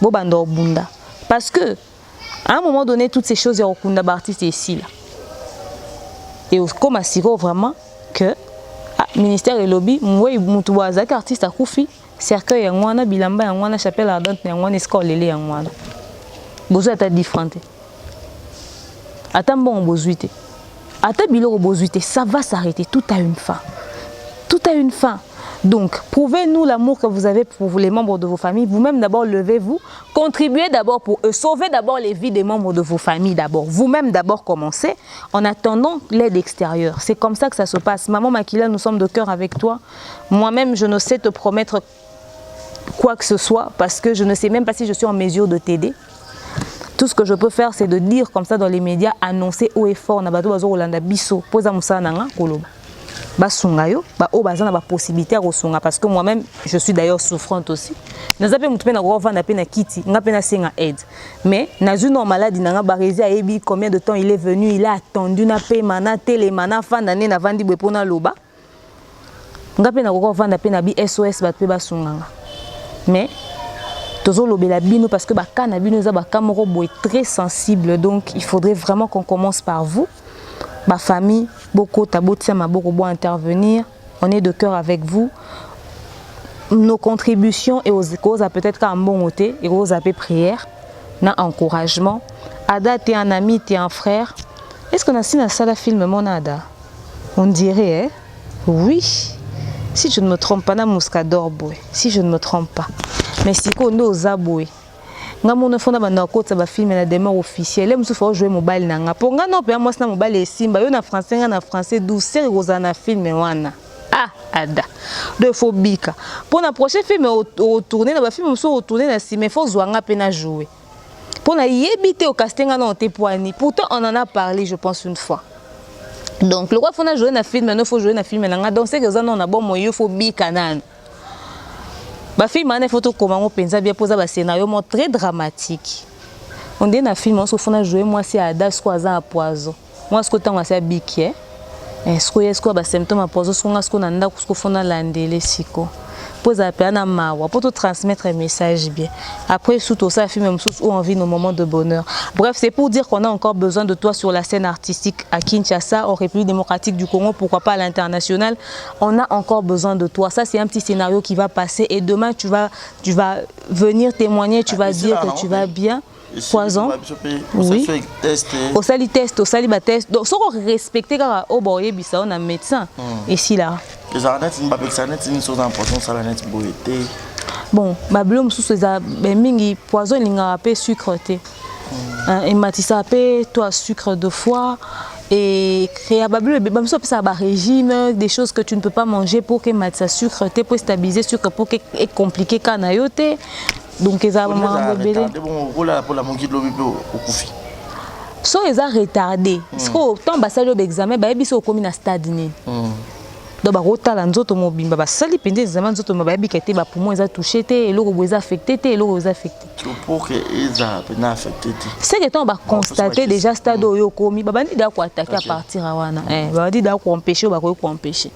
bo bando bunda parce que à un moment donné toutes ces choses yakunda ba artiste ici là. Et comme asiko vraiment que ministère et lobby moi mutu wazaki artiste akufi cercueil yangwana bilamba yangwana chapelle ardente yangwana eskolele yangwana bozo ata différent ata bon bozuité ata biloko bozuité ça va s'arrêter, tout a une fin, tout a une fin. Donc, prouvez-nous l'amour que vous avez pour les membres de vos familles. Vous-même, d'abord, levez-vous. Contribuez d'abord pour eux. Sauvez d'abord les vies des membres de vos familles d'abord. Vous-même, d'abord, commencez en attendant l'aide extérieure. C'est comme ça que ça se passe. Maman Makila, nous sommes de cœur avec toi. Moi-même, je ne sais te promettre quoi que ce soit parce que je ne sais même pas si je suis en mesure de t'aider. Tout ce que je peux faire, c'est de dire comme ça dans les médias, annoncer haut et fort. Nabato bazo Rolanda biso. Posa musa nanga koloba. Basunga yo ba o bazana ba possibilité rosunga parce que moi-même je suis d'ailleurs souffrante aussi nazape mutu na ko vanda pe na kiti nga pe na senga aide mais na une maladie na ba rési a ebi combien de temps il est venu, il a attendu na pe mana télé mana fanda ne na vandi bwe pona loba nga pe na ko vanda pe na bi SOS ba pe basunga mais tozo lobela bino parce que ba kana bino za ba kamoro boy très sensible, donc il faudrait vraiment qu'on commence par vous. Ma famille, beaucoup intervenir. On est de cœur avec vous. Nos contributions et aux peut-être qu'à un bon côté et aux prières, na encouragement. Ada, tu es un ami, tu es un frère. Est-ce qu'on a signé un salle film mon Ada? On dirait, hein? Oui. Si je ne me trompe pas, na Mouskador boy. Si je ne me trompe pas. Mais si on ose abouer. Nga mona fona ba na kota ba film na démarre officielle musu faut jouer mobile nanga pour nga no pe moi na mobile esimba yo na français nga na français douceur rozana film wana ada de phobika pour na prochain film retourner na ba film musu retourner na si mais faut zwanga pe na jouer pour na yebité au casting na te poani pourtant on en a parlé je pense une fois. Donc le roi faut na jouer na film mais faut jouer na film nanga donc c'est que ça on a bon moyo phobika nan. Ba film a photo comment on pense bien poser un scénario très dramatique. On dit na film on se fait jouer moi c'est Ada squaza à poison. Moi ce que tant c'est bikie. Est-ce que ba symptômes à poison ce qu'on anda ce qu'on fait na landele siko. Poser appel na mawa pour te transmettre un message bien. Après surtout ça film même où on vit nos moments de bonheur. Bref, c'est pour dire qu'on a encore besoin de toi sur la scène artistique à Kinshasa, en République démocratique du Congo, pourquoi pas à l'international. On a encore besoin de toi. Ça c'est un petit scénario qui va passer et demain tu vas venir témoigner, tu vas dire que tu vas bien. Poison. Oui. Au sali test, au sali ba test. Donc so respecter car au boye bisa on a médecin ici là. Bon, ma blum sous ces mingi poison linga pe sucre té. Et matissa pe toi sucre de foie et créer bablu même ça ba régime, des choses que tu ne peux pas manger pour que matissa sucre té pour stabiliser sucre pour que est compliqué kana yoté. Donc ils ont so ils ont retardé. Parce que tant basalo examen ba biso komi na stade ni. Donc ba rotala nzoto mobimba ba sali pende examen nzoto ba bi kete ba poumon ils ont touché té et l'eau ils ont affecté té et l'eau ils ont affecté. Pour que ils ont affecté. C'est que tant ba constater déjà stade oyo komi ba bandi da ko attaquer à partir à wana. Ba bandi da ko empêcher ba ko empêcher.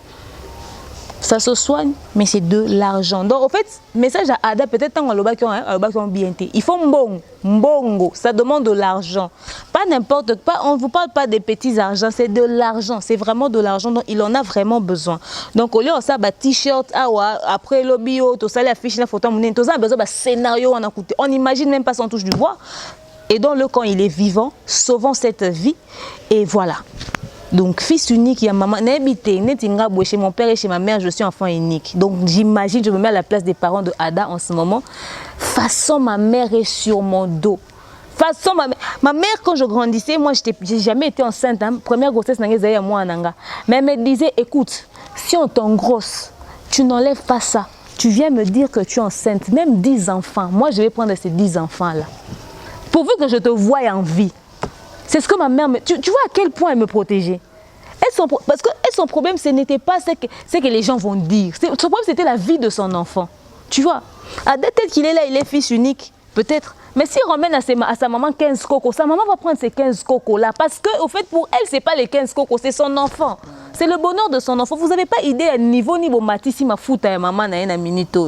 Ça se soigne, mais c'est de l'argent. Donc, en fait, message à Ada, peut-être tant qu'on bien. Il faut mbongo. Ça demande de l'argent. Pas n'importe quoi. On ne vous parle pas des petits argents, c'est de l'argent. C'est vraiment de l'argent. Donc, il en a vraiment besoin. Donc, au lieu de ça, t-shirt, après le bio, tout ça, la fiche, la photo, tout ça, besoin de scénario. On n'imagine même pas son touche du bois. Et dans le camp, il est vivant, sauvant cette vie. Et voilà. Donc, fils unique, il y a maman, chez mon père et chez ma mère, je suis enfant unique. Donc, j'imagine, je me mets à la place des parents de Ada en ce moment. Façon, ma mère est sur mon dos. Façon, ma mère, quand je grandissais, moi, j'ai jamais été enceinte. Hein. Première grossesse, mais elle me disait, écoute, si on t'engrosse, tu n'enlèves pas ça. Tu viens me dire que tu es enceinte, même 10 enfants. Moi, je vais prendre ces 10 enfants-là. Pourvu que je te voie en vie. C'est ce que ma mère me... Tu vois à quel point elle me protégeait. Elle parce que son problème, ce n'était pas ce que les gens vont dire. Son problème, c'était la vie de son enfant. Tu vois, peut-être qu'il est là, il est fils unique, peut-être. Mais s'il ramène à sa maman 15 cocos, sa maman va prendre ces 15 cocos-là. Parce que, au fait, pour elle, ce n'est pas les 15 cocos, c'est son enfant. C'est le bonheur de son enfant. Vous n'avez pas idée à niveau mati si ma fout à maman na une minute.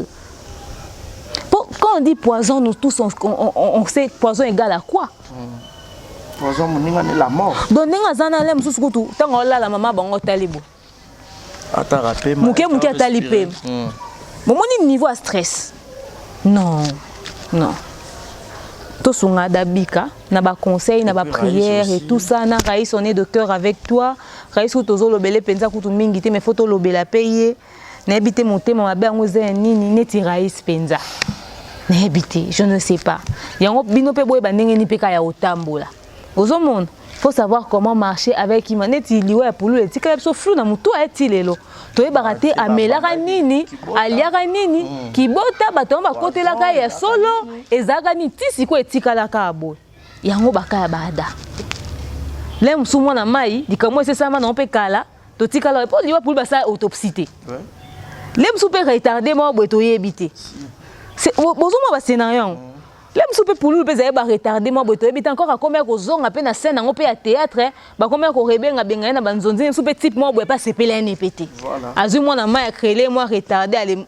Quand on dit poison, nous tous, on sait poison égale à quoi? Poison, c'est la mort. Donc, la maman bango talibo. Attends, rappelez. Mouké a talipé. Bon, mon niveau à stress. Non, non. Tout son adabika, n'a pas conseil, n'a pas prière et tout ça. Na Raïs, on est de cœur avec toi. Raïs, ou tozo lobele penza kutu mingite, mais faut to lobela payer. N'habite monter mon abe en ni neti Raïs penza. N'habite, je ne sais pas. Yango bino pe boy banenge ni peka ya otambola. Ozo monde. Faut savoir comment marcher avec Imaneti liwa pour lui. Tika so flou na muto eti lelo. To e baraté amelara nini, aliara nini, ki bota bato ba côté la ka ya solo ezaka ni tisi ko etika la ka abo. Yango baka ya bada. Le musumo na mai dikamo ese sama na pe kala, to tika la po liwa pour basa autopsie. Le musu pe retardé mo bo to yebité. C'est bozo mo ba scénario. Là, je suis pour lui, je suis retardé, je suis encore à combien de gens à na scène, on peut à théâtre, combien de rebelles à bengaïna, banzonzi, je suis type moi, je pas se peler un épété. Azul moi na main créé, moi retardé, aller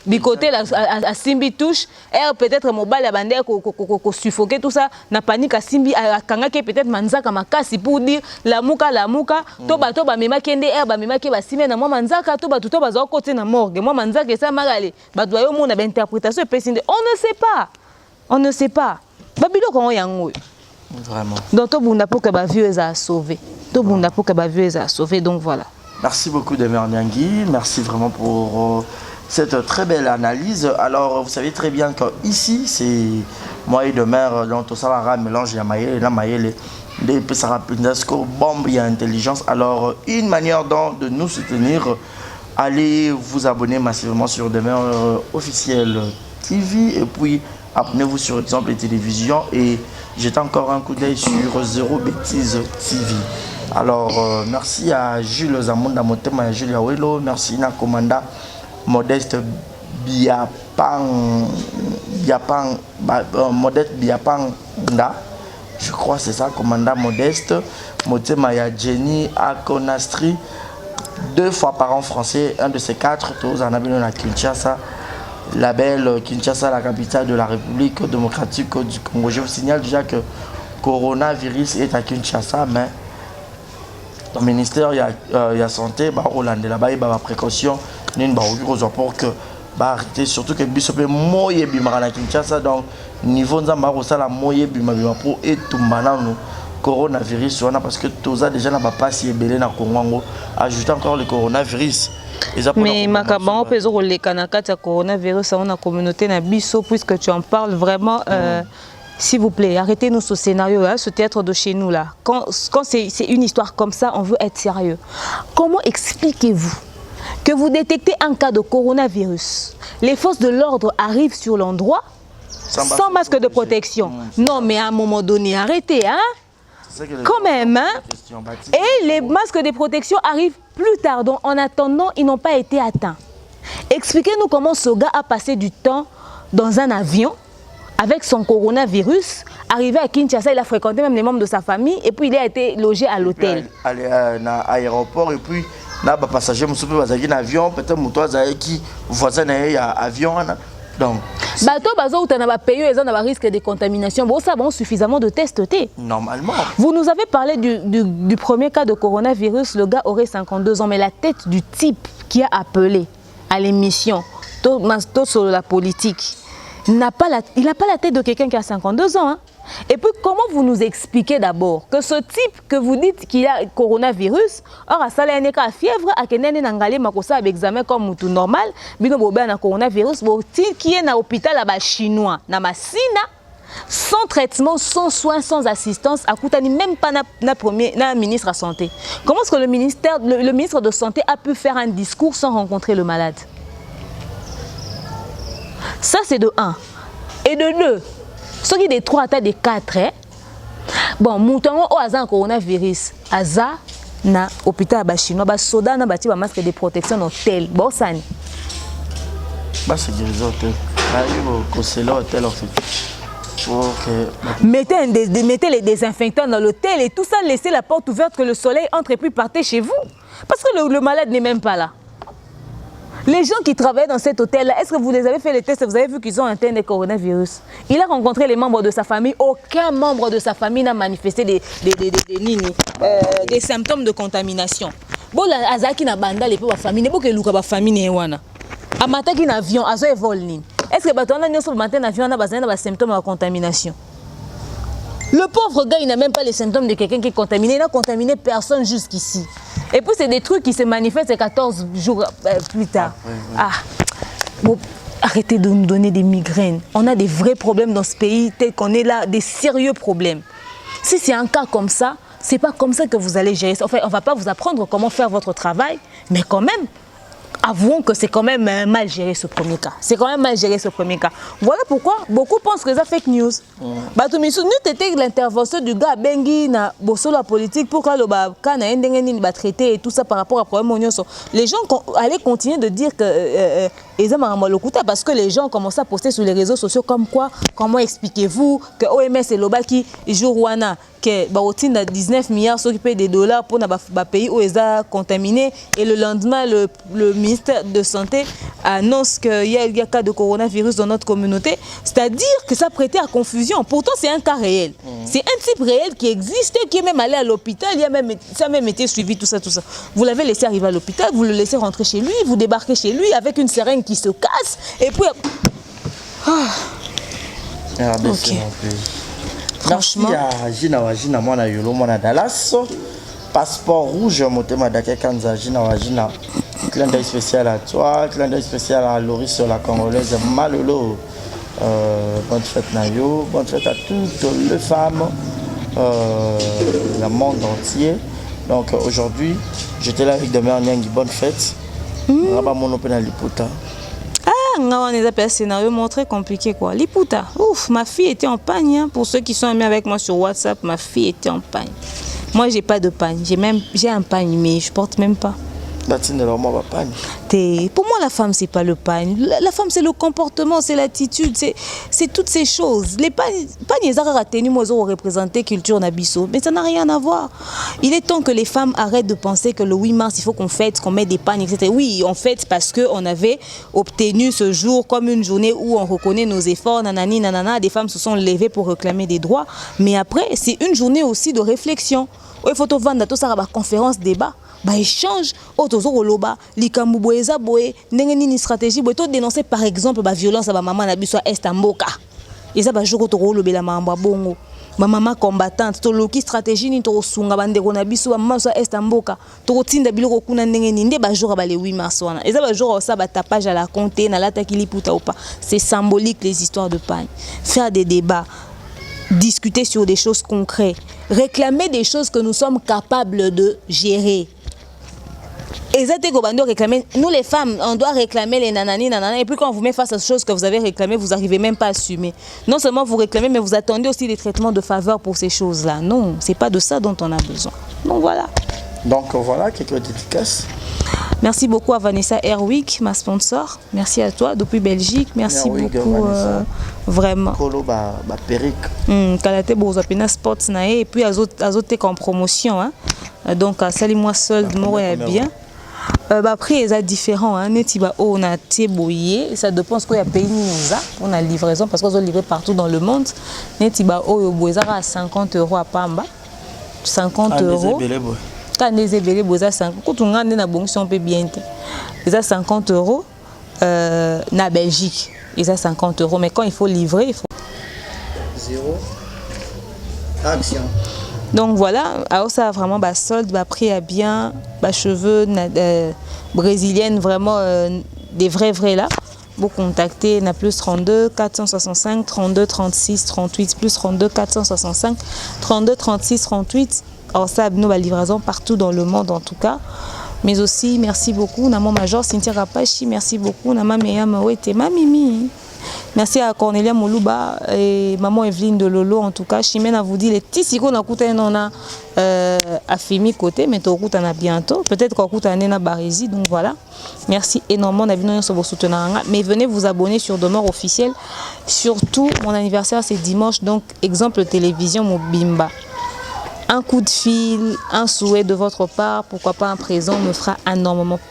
bicoter à Simbi touche, peut-être mobile à bandère, qu'on suffoquer tout ça, na panique à Simbi à Kangake peut-être manzaka makasi pour dire la mouka, toba mema kende mema ke ba simé na moi manzaka toba zo côté na morgue, moi manzaka ça marale, ba doyo mon na interprétation on ne sait pas. On ne sait pas. Babilo comment yango. Vraiment. Donc tout bunda pour que ba vieux a sauvé. Tout bunda pour que ba vieux a sauvé. Donc voilà. Merci beaucoup Demer Niangui. Merci vraiment pour cette très belle analyse. Alors vous savez très bien que ici c'est moi et Demer dans tout ça va mélange ya maïe la maïe les pesara pindasco bombe et intelligence. Alors une manière de nous soutenir, allez vous abonner massivement sur Demer officiel TV et puis abonnez-vous sur Exemple Télévision et jetez encore un coup d'œil sur Zéro Bêtise TV. Alors, merci à Jules Zamunda Motema et Julia Welo. Merci à Commanda Modeste Modeste Biapanga. Je crois que c'est ça, Commanda Modeste. Motema et Jenny Akonastri. 2 fois par an français, un de ces 4. Tous en abonnant à Kinshasa. La belle Kinshasa, la capitale de la République démocratique du Congo. Je vous signale déjà que le coronavirus est à Kinshasa, mais le ministère de la Santé, Hollande, là-bas, il y a des précautions, pour que arrêter, surtout que Bissop est moyen à Kinshasa, donc niveau de la moyen pour étumbanan coronavirus, parce que tout ça déjà n'a pas si belé dans le Congo, ajouter encore le coronavirus. Mais Makaban, peut le Kanakata coronavirus dans la communauté Nabiso, puisque tu en parles vraiment, s'il vous plaît, arrêtez-nous ce scénario, ce théâtre de chez nous là. Quand c'est une histoire comme ça, on veut être sérieux. Comment expliquez-vous que vous détectez un cas de coronavirus, les forces de l'ordre arrivent sur l'endroit sans masque de protection? Non, mais à un moment donné, arrêtez, hein? Quand même, hein? Et les masques de protection arrivent plus tard. Donc, en attendant, ils n'ont pas été atteints. Expliquez-nous comment ce gars a passé du temps dans un avion avec son coronavirus. Arrivé à Kinshasa, il a fréquenté même les membres de sa famille et puis il a été logé à l'hôtel. Allé à l'aéroport et puis là, les passagers sont dans un avion. Peut-être que voisin a un avion. Donc, bateau bazo tu as payé ils ont un risque de contamination. Bon ça bon suffisamment de tests. Normalement. Vous nous avez parlé du premier cas de coronavirus. Le gars aurait 52 ans, mais la tête du type qui a appelé à l'émission, tout sur la politique, il n'a pas la tête de quelqu'un qui a 52 ans. Hein. Et puis comment vous nous expliquez d'abord que ce type que vous dites qu'il a coronavirus, or à ça il y a fièvre, à kenene nangale makosa avec examen comme tout normal, bino boba na coronavirus, qui est na hôpital là-bas chinois, na Massina, sans traitement, sans soins, sans assistance, à Koutani même pas na ministre de la santé. Comment est-ce que le ministre de santé a pu faire un discours sans rencontrer le malade? Ça c'est de 1. Et de 2. Ce qui est des 3 à des 4, bon, mouton au hasard coronavirus, hasard na hôpital ba chinois ba soda na bati ba masque de protection hôtel bosani ba sécuriser hôtel c'est l'hôtel en fait. Mettez les désinfectants dans l'hôtel et tout ça, laissez la porte ouverte que le soleil entre et puis partez chez vous. Parce que le malade n'est même pas là. Les gens qui travaillent dans cet hôtel-là, est-ce que vous les avez fait les tests et vous avez vu qu'ils ont atteint le coronavirus? Il a rencontré les membres de sa famille. Aucun membre de sa famille n'a manifesté des symptômes de contamination. Bon, la azaki na banda les pauvres familles, ne luka ba famille wana. Amataki na avion, azo evol nini. Est-ce que bateau na sur matin avion na ba symptômes de contamination? Le pauvre gars, il n'a même pas les symptômes de quelqu'un qui est contaminé. Il n'a contaminé personne jusqu'ici. Et puis, c'est des trucs qui se manifestent 14 jours plus tard. Ah, bon, arrêtez de nous donner des migraines. On a des vrais problèmes dans ce pays, tel qu'on est là, des sérieux problèmes. Si c'est un cas comme ça, c'est pas comme ça que vous allez gérer ça. Enfin, on ne va pas vous apprendre comment faire votre travail, mais quand même, avouons que c'est quand même mal géré ce premier cas. C'est quand même mal géré ce premier cas. Voilà pourquoi beaucoup pensent que c'est fake news. Nous c'était l'intervention du gars Bengi na bosolo politique pour que le kana ndengeni ba traiter et tout ça par rapport à problème. Les gens allaient continuer de dire que parce que les gens commençaient à poster sur les réseaux sociaux comme quoi, comment expliquez-vous que OMS et Lobaki jour wana que Baotine a 19 milliards s'occuper des dollars pour les pays où ils ont contaminé et le lendemain le ministère de Santé annonce qu'il y a un cas de coronavirus dans notre communauté. C'est-à-dire que ça prêtait à confusion. Pourtant, c'est un cas réel. C'est un type réel qui existe, qui est même allé à l'hôpital, ça a même été suivi, tout ça, tout ça. Vous l'avez laissé arriver à l'hôpital, vous le laissez rentrer chez lui, vous débarquez chez lui avec une seringue qui se casse, et puis... Regardez, okay. Franchement. Merci à Gina Mwana Yolo Mwana Dallas. Passeport rouge, Motema Dake Kanza Gina. Clin d'œil spécial à toi, clin d'œil spécial à Loris la Congolaise Malolo. Bonne fête Nayo, bonne fête à toutes les femmes, le monde entier. Donc aujourd'hui, j'étais là avec Demain Nyangi, bonne fête. Rabat mon open à Liputa. On a un scénario très compliqué quoi. Liputa, ouf, ma fille était en pagne. Hein. Pour ceux qui sont amis avec moi sur WhatsApp, ma fille était en pagne. Moi, j'ai pas de pagne. J'ai un pagne, mais je porte même pas. Pour moi, la femme, c'est pas le pagne. La femme, c'est le comportement, c'est l'attitude, c'est toutes ces choses. Les pagnes, ils ont représenté culture nabiso, mais ça n'a rien à voir. Il est temps que les femmes arrêtent de penser que le 8 mars, il faut qu'on fête, qu'on mette des pagnes, etc. Oui, on fête parce qu'on avait obtenu ce jour comme une journée où on reconnaît nos efforts, nanani, nanana. Des femmes se sont levées pour réclamer des droits. Mais après, c'est une journée aussi de réflexion. Il faut vendre tout ça, conférence, débat. Échange autozoroloba likambuboeza boye ndenge nini stratégie boye to dénoncer par exemple violence à maman na biso est mboka eza ba joko to lobela mamba bongo ba maman combattante to loki stratégie ni to sunga bandeko na biso ba maman so est mboka to tinda biloko kuna ndenge nini nde ba jour ba le 8 mars wana eza ba jour ça ba tapage à la compter na lata kiliputa ou pas c'est symbolique les histoires de pagne faire des débats discuter sur des choses concrètes réclamer des choses que nous sommes capables de gérer. Nous les femmes, on doit réclamer les nanani, nanana, et puis quand on vous met face à ces choses que vous avez réclamées, vous n'arrivez même pas à assumer. Non seulement vous réclamez, mais vous attendez aussi des traitements de faveur pour ces choses-là. Non, c'est pas de ça dont on a besoin. Donc voilà. Donc voilà, quelques dédicaces. Merci beaucoup à Vanessa Airwick, ma sponsor. Merci à toi depuis Belgique. Merci beaucoup, vraiment. Kolo ba Peric. Kalate Bozapina Sports nae et puis azote en promotion. Hein. Donc salut-moi seul, moro est bien. Après, ils sont différents. On a téboyé. Ça dépend ce qu'il y a payé. On a livraison parce qu'on a livré partout dans le monde. On a 50 € à Pamba. 50 €. Quand les ébélés, quand on a des bons, on peut bien. Ils ont 50 € na Belgique. Ils ont 50 €. Mais quand il faut livrer, il faut. 0. Action. Donc voilà, alors ça a vraiment solde, prix à bien, cheveux brésiliennes, vraiment des vrais là. Vous contactez na plus 32 465 32 36 38 plus 32 465 32 36 38. Alors ça nous la livraison partout dans le monde en tout cas. Mais aussi merci beaucoup Namo Major Cynthia Rapachi, merci beaucoup Nama Meya Mawete Mamimi. Merci à Cornelia Moluba et maman Evelyne de Lolo. En tout cas, Chimène a vous dit les petits sigo na kuta on a affirmé côté, mais to kuta na bientôt. Peut-être qu'on kuta na Barizi. Donc voilà. Merci énormément d'avoir sur vos soutenants. Mais venez vous abonner sur Demeure officiel. Surtout, mon anniversaire c'est dimanche. Donc exemple télévision Mobimba. Un coup de fil, un souhait de votre part, pourquoi pas un présent me fera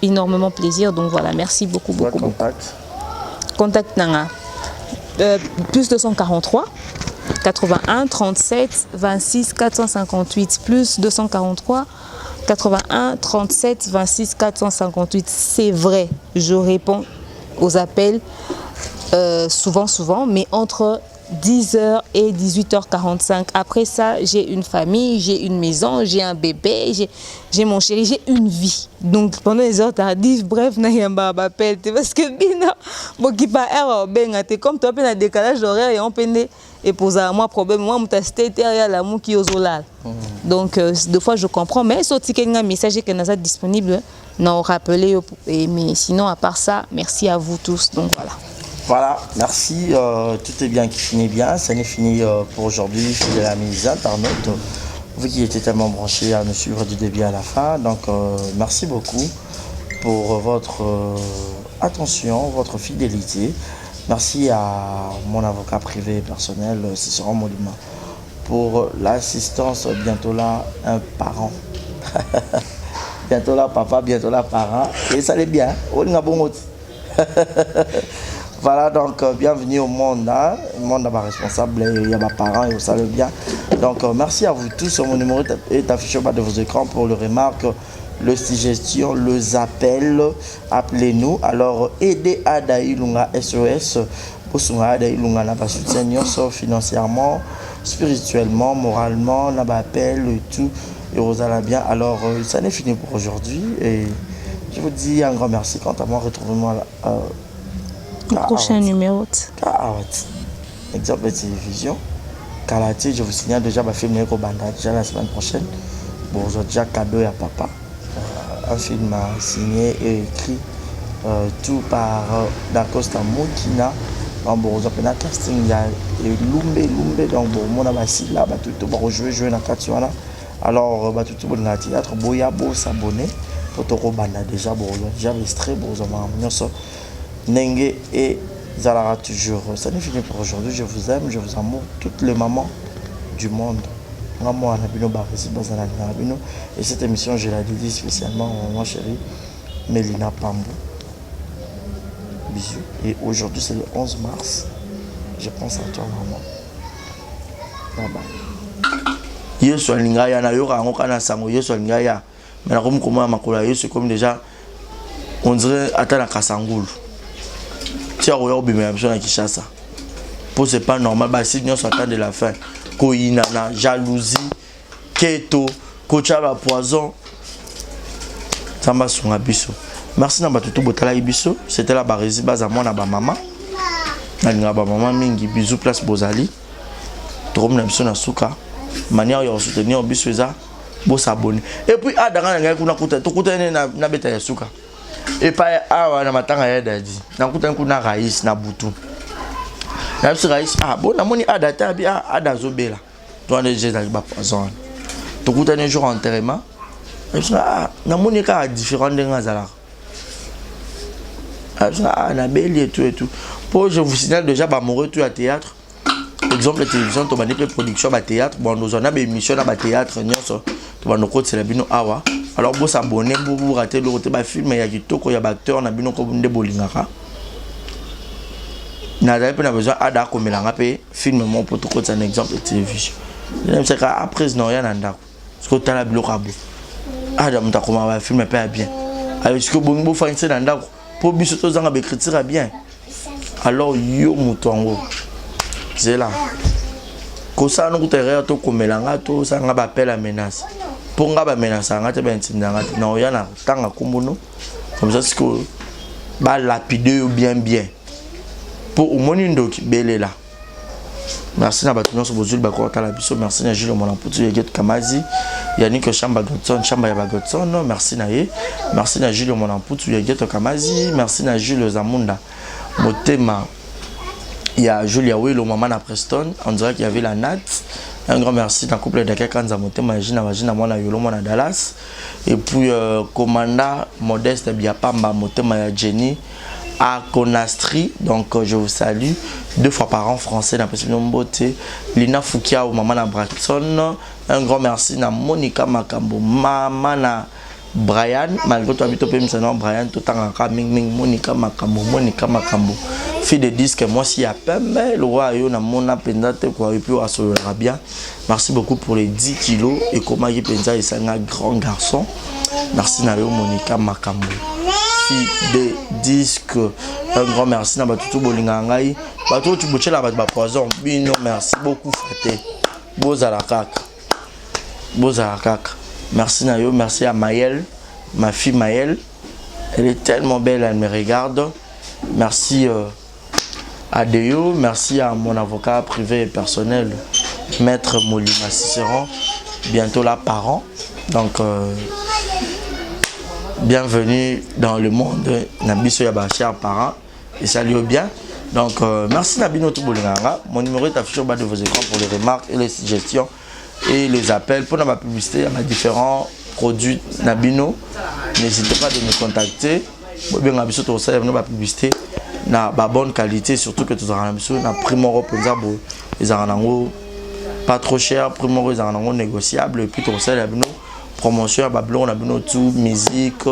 énormément plaisir. Donc voilà, merci beaucoup. Contact Nanga. Plus 243 81 37 26 458 plus 243 81 37 26 458. C'est vrai, je réponds aux appels souvent, mais entre 10h et 18h45. Après ça, j'ai une famille, j'ai une maison, j'ai un bébé, j'ai mon chéri, j'ai une vie. Donc pendant les heures tardives, bref, n'a rien à m'appeler parce que bina, bon qui pas erreur, ben comme toi peine un décalage horaire et on peine et poser à moi problème, moi mon testé derrière la mou qui ozolal. Donc deux fois je comprends, mais sorti qu'il y a un message qui est disponible, non rappeler mais sinon à part ça, merci à vous tous. Donc voilà. Voilà, merci. Tout est bien qui finit bien. Ça n'est fini pour aujourd'hui. Je suis de la mise internaute. Vous qui étiez tellement branchés à nous suivre du début à la fin. Donc, merci beaucoup pour votre attention, votre fidélité. Merci à mon avocat privé personnel, Cicéron Molima, pour l'assistance. Bientôt là, un parent. Bientôt là, papa, bientôt là, parent. Et ça allait bien. Voilà, donc bienvenue au monde, hein? Le monde est responsable, il y a mes parents et ça le bien. Donc merci à vous tous, mon numéro est affiché au bas de vos écrans pour le remarque, le suggestion, les appels, appelez-nous. Alors aidez Ada Ilunga SOS, pour Ada Ilunga n'a pas soutien financièrement, spirituellement, moralement, n'a pas appel et tout, et vous allez bien. Alors ça n'est fini pour aujourd'hui et je vous dis un grand merci. Quant à moi, retrouvez-moi le prochain numéro. Exemple de télévision. Kalati, je vous signale déjà ma film Neko Banda déjà la semaine prochaine. Bon, j'ai déjà cadeau à papa. Un film signé et écrit tout par Dacosta Moukina. Bon, j'ai un casting il y a Lumbe donc bon, mon abassi là, bah tout va jouer dans Katiwana. Alors bah tout bon dans théâtre, boya beau s'abonner pour te Banda déjà bon, j'ai extrait bon, ça Nengue et Zalara toujours. Ça n'est fini pour aujourd'hui. Je vous aime, je vous amour. Toutes les mamans du monde. Et cette émission, je la dédie spécialement à ma chérie Mélina Pambou. Bisous. Et aujourd'hui, c'est le 11 mars. Je pense à toi, maman. Bye bye. Yesu alingaya na yoka ngoka na sango Yesu alingaya. Mais comme comment makula Yesu comme déjà on dirait atana kasangulu. Tiens, on a Kishasa. Pour c'est pas normal, bah si nous sommes de la fin, koinana, jalousie, keto, kochaba poison, ça m'a son abisso. Merci na batutu botala ibiso, c'était la Barizi base à moi na ba maman. Na nga ba maman mingi bisous place Bozali. Trom na biso na suka. Manière de soutenir biso eza bo s'abonner. Et puis adanga nga kuna kuta to kuta na beta ya suka. Et pas awa na matanga ya dadi na kuta kuna raïs na butu na biso raïs bon na moni adata bi ada zobela to ane je na ba poison to kuta ne jour enterrement na moni ka différent de ngazala na beli et tout pour je vous signale déjà ba amoureux tout à théâtre exemple la télévision to bani production ba théâtre bon nous on a des émissions na ba théâtre nyonso to ba noko c'est la bino awa. Alors vous s'abonner pour vous rater le côté ba film il y a kitoko ya acteur na bino ko nde bolingaka na d'ailleurs pas besoin ada ko melanga pe film mon protocole c'est un exemple de télévision même c'est après non rien ndako parce que tala biloko abo ada mta ko ma film pas bien alors ce que bongo fa inse ndako pour biso to zanga be critique bien alors yo mutongo c'est là ko ça no ko terre to ko melanga to ça nga ba appel à menace pour nga ba menace nga te ben tindanga na yana tanga kumbuno comme ça c'est que ba lapider bien pour au moins une doc belé là. Merci na batuno so bozul ba ko tala biso merci na Jules mon amputu yeget Kamazi Yannick Chamba Godson Chamba ya Godson merci na ye merci na Jules mon amputu yeget Kamazi merci na Jules Zamunda Motema Il y a Julia Willow, maman à Preston. On dirait qu'il y avait la Nat. Un grand merci dans le couple de Kanza Motema, Magina, Mona Yolo, Mona Dallas. Et puis, Commanda Modeste Biapamba, Motema Jenny à Conastri. Donc, je vous salue. 2 fois par an français dans le Beauté. Lina Foukia ou maman à Braxton. Un grand merci à Monica Makambo, maman à Brian, malgré toi, Brian, tout en Monica Makambo. Fille de disque, moi, si y a pas mal, le roi, il y a mon pendate, quoi, et puis, bien. Merci beaucoup pour les 10 kilos. Et comment il pensa, c'est un grand garçon. Merci, Nayo Monica Makambo. Fille de disque, un grand merci, na batutu bolingangai. Bato, tu bouches la poison. Bino, merci beaucoup, Faté. Bozalakak. Merci Nayo, merci à Maëlle, ma fille Maëlle. Elle est tellement belle, elle me regarde. Merci à Deo, merci à mon avocat privé et personnel, Maître Molima Cicéron, bientôt là parent. Donc, bienvenue dans le monde Nabiso Yabachi parent et salut bien. Donc, merci Nabino Touboulinganga. Mon numéro est affiché au bas de vos écrans pour les remarques et les suggestions et les appels pour ma publicité. Il y a différents produits Nabino. N'hésitez pas de me contacter. Bien Nabiso tout ça, ma publicité na bonne qualité, surtout que tout ça Nabiso na Primoro Penzabo, les aranango pas trop cher, Primoro les aranango négociable et puis tout ça Nabino promotion à Babylon Nabino tout musique.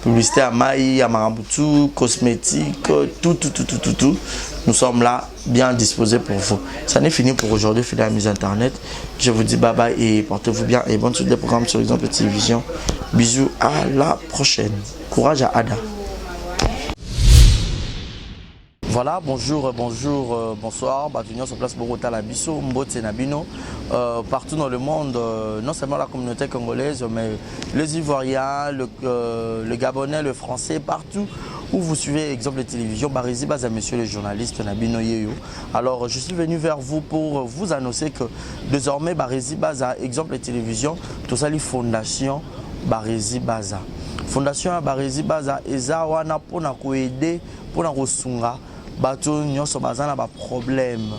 Publicité à Maï, à Maraboutou, cosmétiques, tout. Nous sommes là, bien disposés pour vous. Ça n'est fini pour aujourd'hui, fini à la mise internet. Je vous dis bye bye et portez-vous bien et bonne suite des programmes sur Exemple Télévision. Bisous, à la prochaine. Courage à Ada. Voilà, bonjour, bonsoir. Batunion sur place Bogota Labiso, Mbote Nabino. Partout dans le monde, non seulement la communauté congolaise, mais les Ivoiriens, le Gabonais, le Français, partout où vous suivez Exemple de Télévision, Barizi Baza, monsieur le journaliste Nabino Yeyo. Alors, je suis venu vers vous pour vous annoncer que désormais, Barizi Baza, Exemple de Télévision, tout ça, les fondations Barizi Baza. Fondation Barizi Baza, Eza wana pour nous aider, pour nous sunga. Bato nyonso bazana ba problème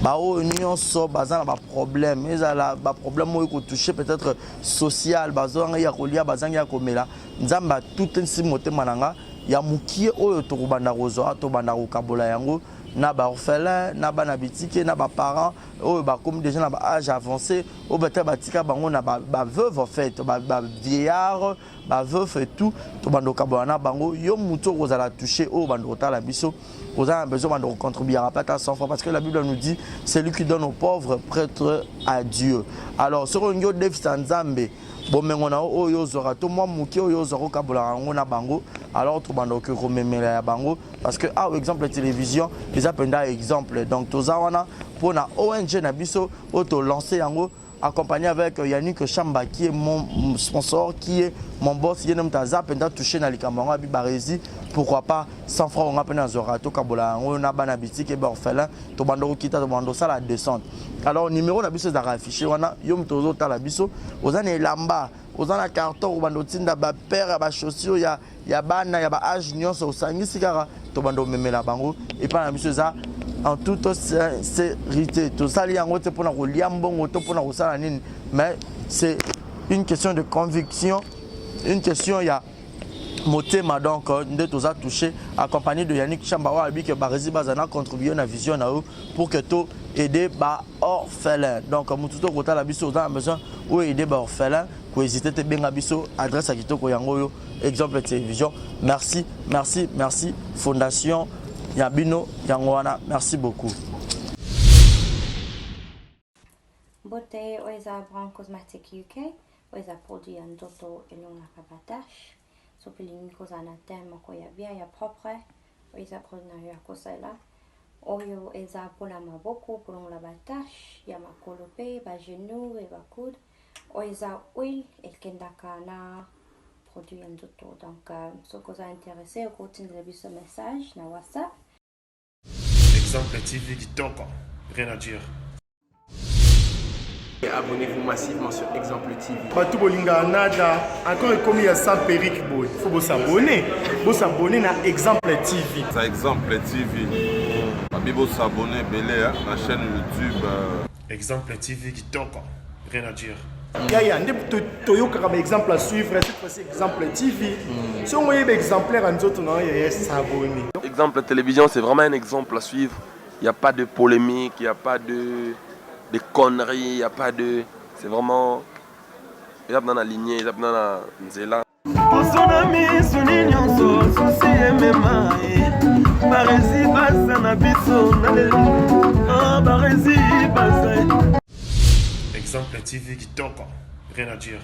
bao nyonso bazana ba problème ezala ba problème oyo ko toucher peut-être social bazanga ya kolia bazanga ya komela nzamba tout nsi motema nanga ya mukie oyo to kubanda rozo to banda ko kabola yango na ba orphelin na ba na bitike na ba parents oyo ba comme déjà na ba âge avancé o beta batika bango na ba veuve en fait ba vieillard ba veuve et tout to banda ko kabola na bango yo muto kozala toucher o banda ko tala biso. Vous avez besoin de contribuer à pas 100 francs parce que la Bible nous dit c'est lui qui donne aux pauvres prêtre à Dieu. Alors sur un déficit nzambe bon mengona o yo zora to moi muki o yo zora kabula ngona bango alors to bando que rememela ya bango parce que par exemple télévision les appenda exemple donc toza wana pour na ONG na biso auto lancer yango accompagné avec Yannick Chamba qui est mon sponsor, qui est mon boss, Yenem Taza, pendant touché dans les camarades Bibarezi, pourquoi pas 100 francs on a peine à Zorato, Kabola, on a banabiti qui est orphelin, Tobando Kita, Tobando ça la descente. Alors numéro la biso d'ara affiché, on a Yom Tozo Talabiso, aux années Lamba, aux années carton, au bando Tinda, ba père, ba chaussure, ya bana, ya ba âge, nion, au sangi, sigara, Tobando Memela Bango, et pas la biso ça. En toute sincérité, tout ça, mais c'est une question de conviction, une question, il y a motema donc de tout ça touché, accompagné de Yannick Chambawa, que Barizi Bazana contribué à la vision pour que tout aider les orphelins. Donc, Moututo Kota Labiso, on a besoin d'aider les orphelins, pour hésiter à bien Labiso, adresse à Kitoko Yangoyo, Exemple Télévision. Merci, Fondation Yabino Yangwana, merci beaucoup. Beauté Oisa Brand Cosmetic UK, Oisa produit un doto et l'on a rabatache. Sopilini Kosana Tema Koya bien, ya propre, Oisa produit un Kosela. Oyo Eza Pola Maboko, pour la batache, Yamakolope, ba genou et ba coude. Oisa Oil, et Kendakana produit un doto. Donc, ce que vous a intéressé, au continue de ce message, na WhatsApp. Exemple TV Kitoko, rien à dire. Et abonnez-vous massivement sur Exemple TV. Batou bolinga nada, encore comme il y a 100 périques, il faut s'abonner. Vous s'abonner à Exemple TV. C'est Exemple TV. Bibo s'abonner belé la chaîne YouTube. Exemple TV Kitoko. Rien à dire. Yaya, toyoka comme exemple à suivre, cette fois-ci exemple TV. Si on voyait exemplaire en autres, non, yaya s'abonner. Exemple télévision, c'est vraiment un exemple à suivre. Il n'y a pas de polémique, il n'y a pas de conneries, il n'y a pas de... C'est vraiment... Il y a dans la lignée, il y a dans la nzela. Exemple TV Kitoko. Rien à dire.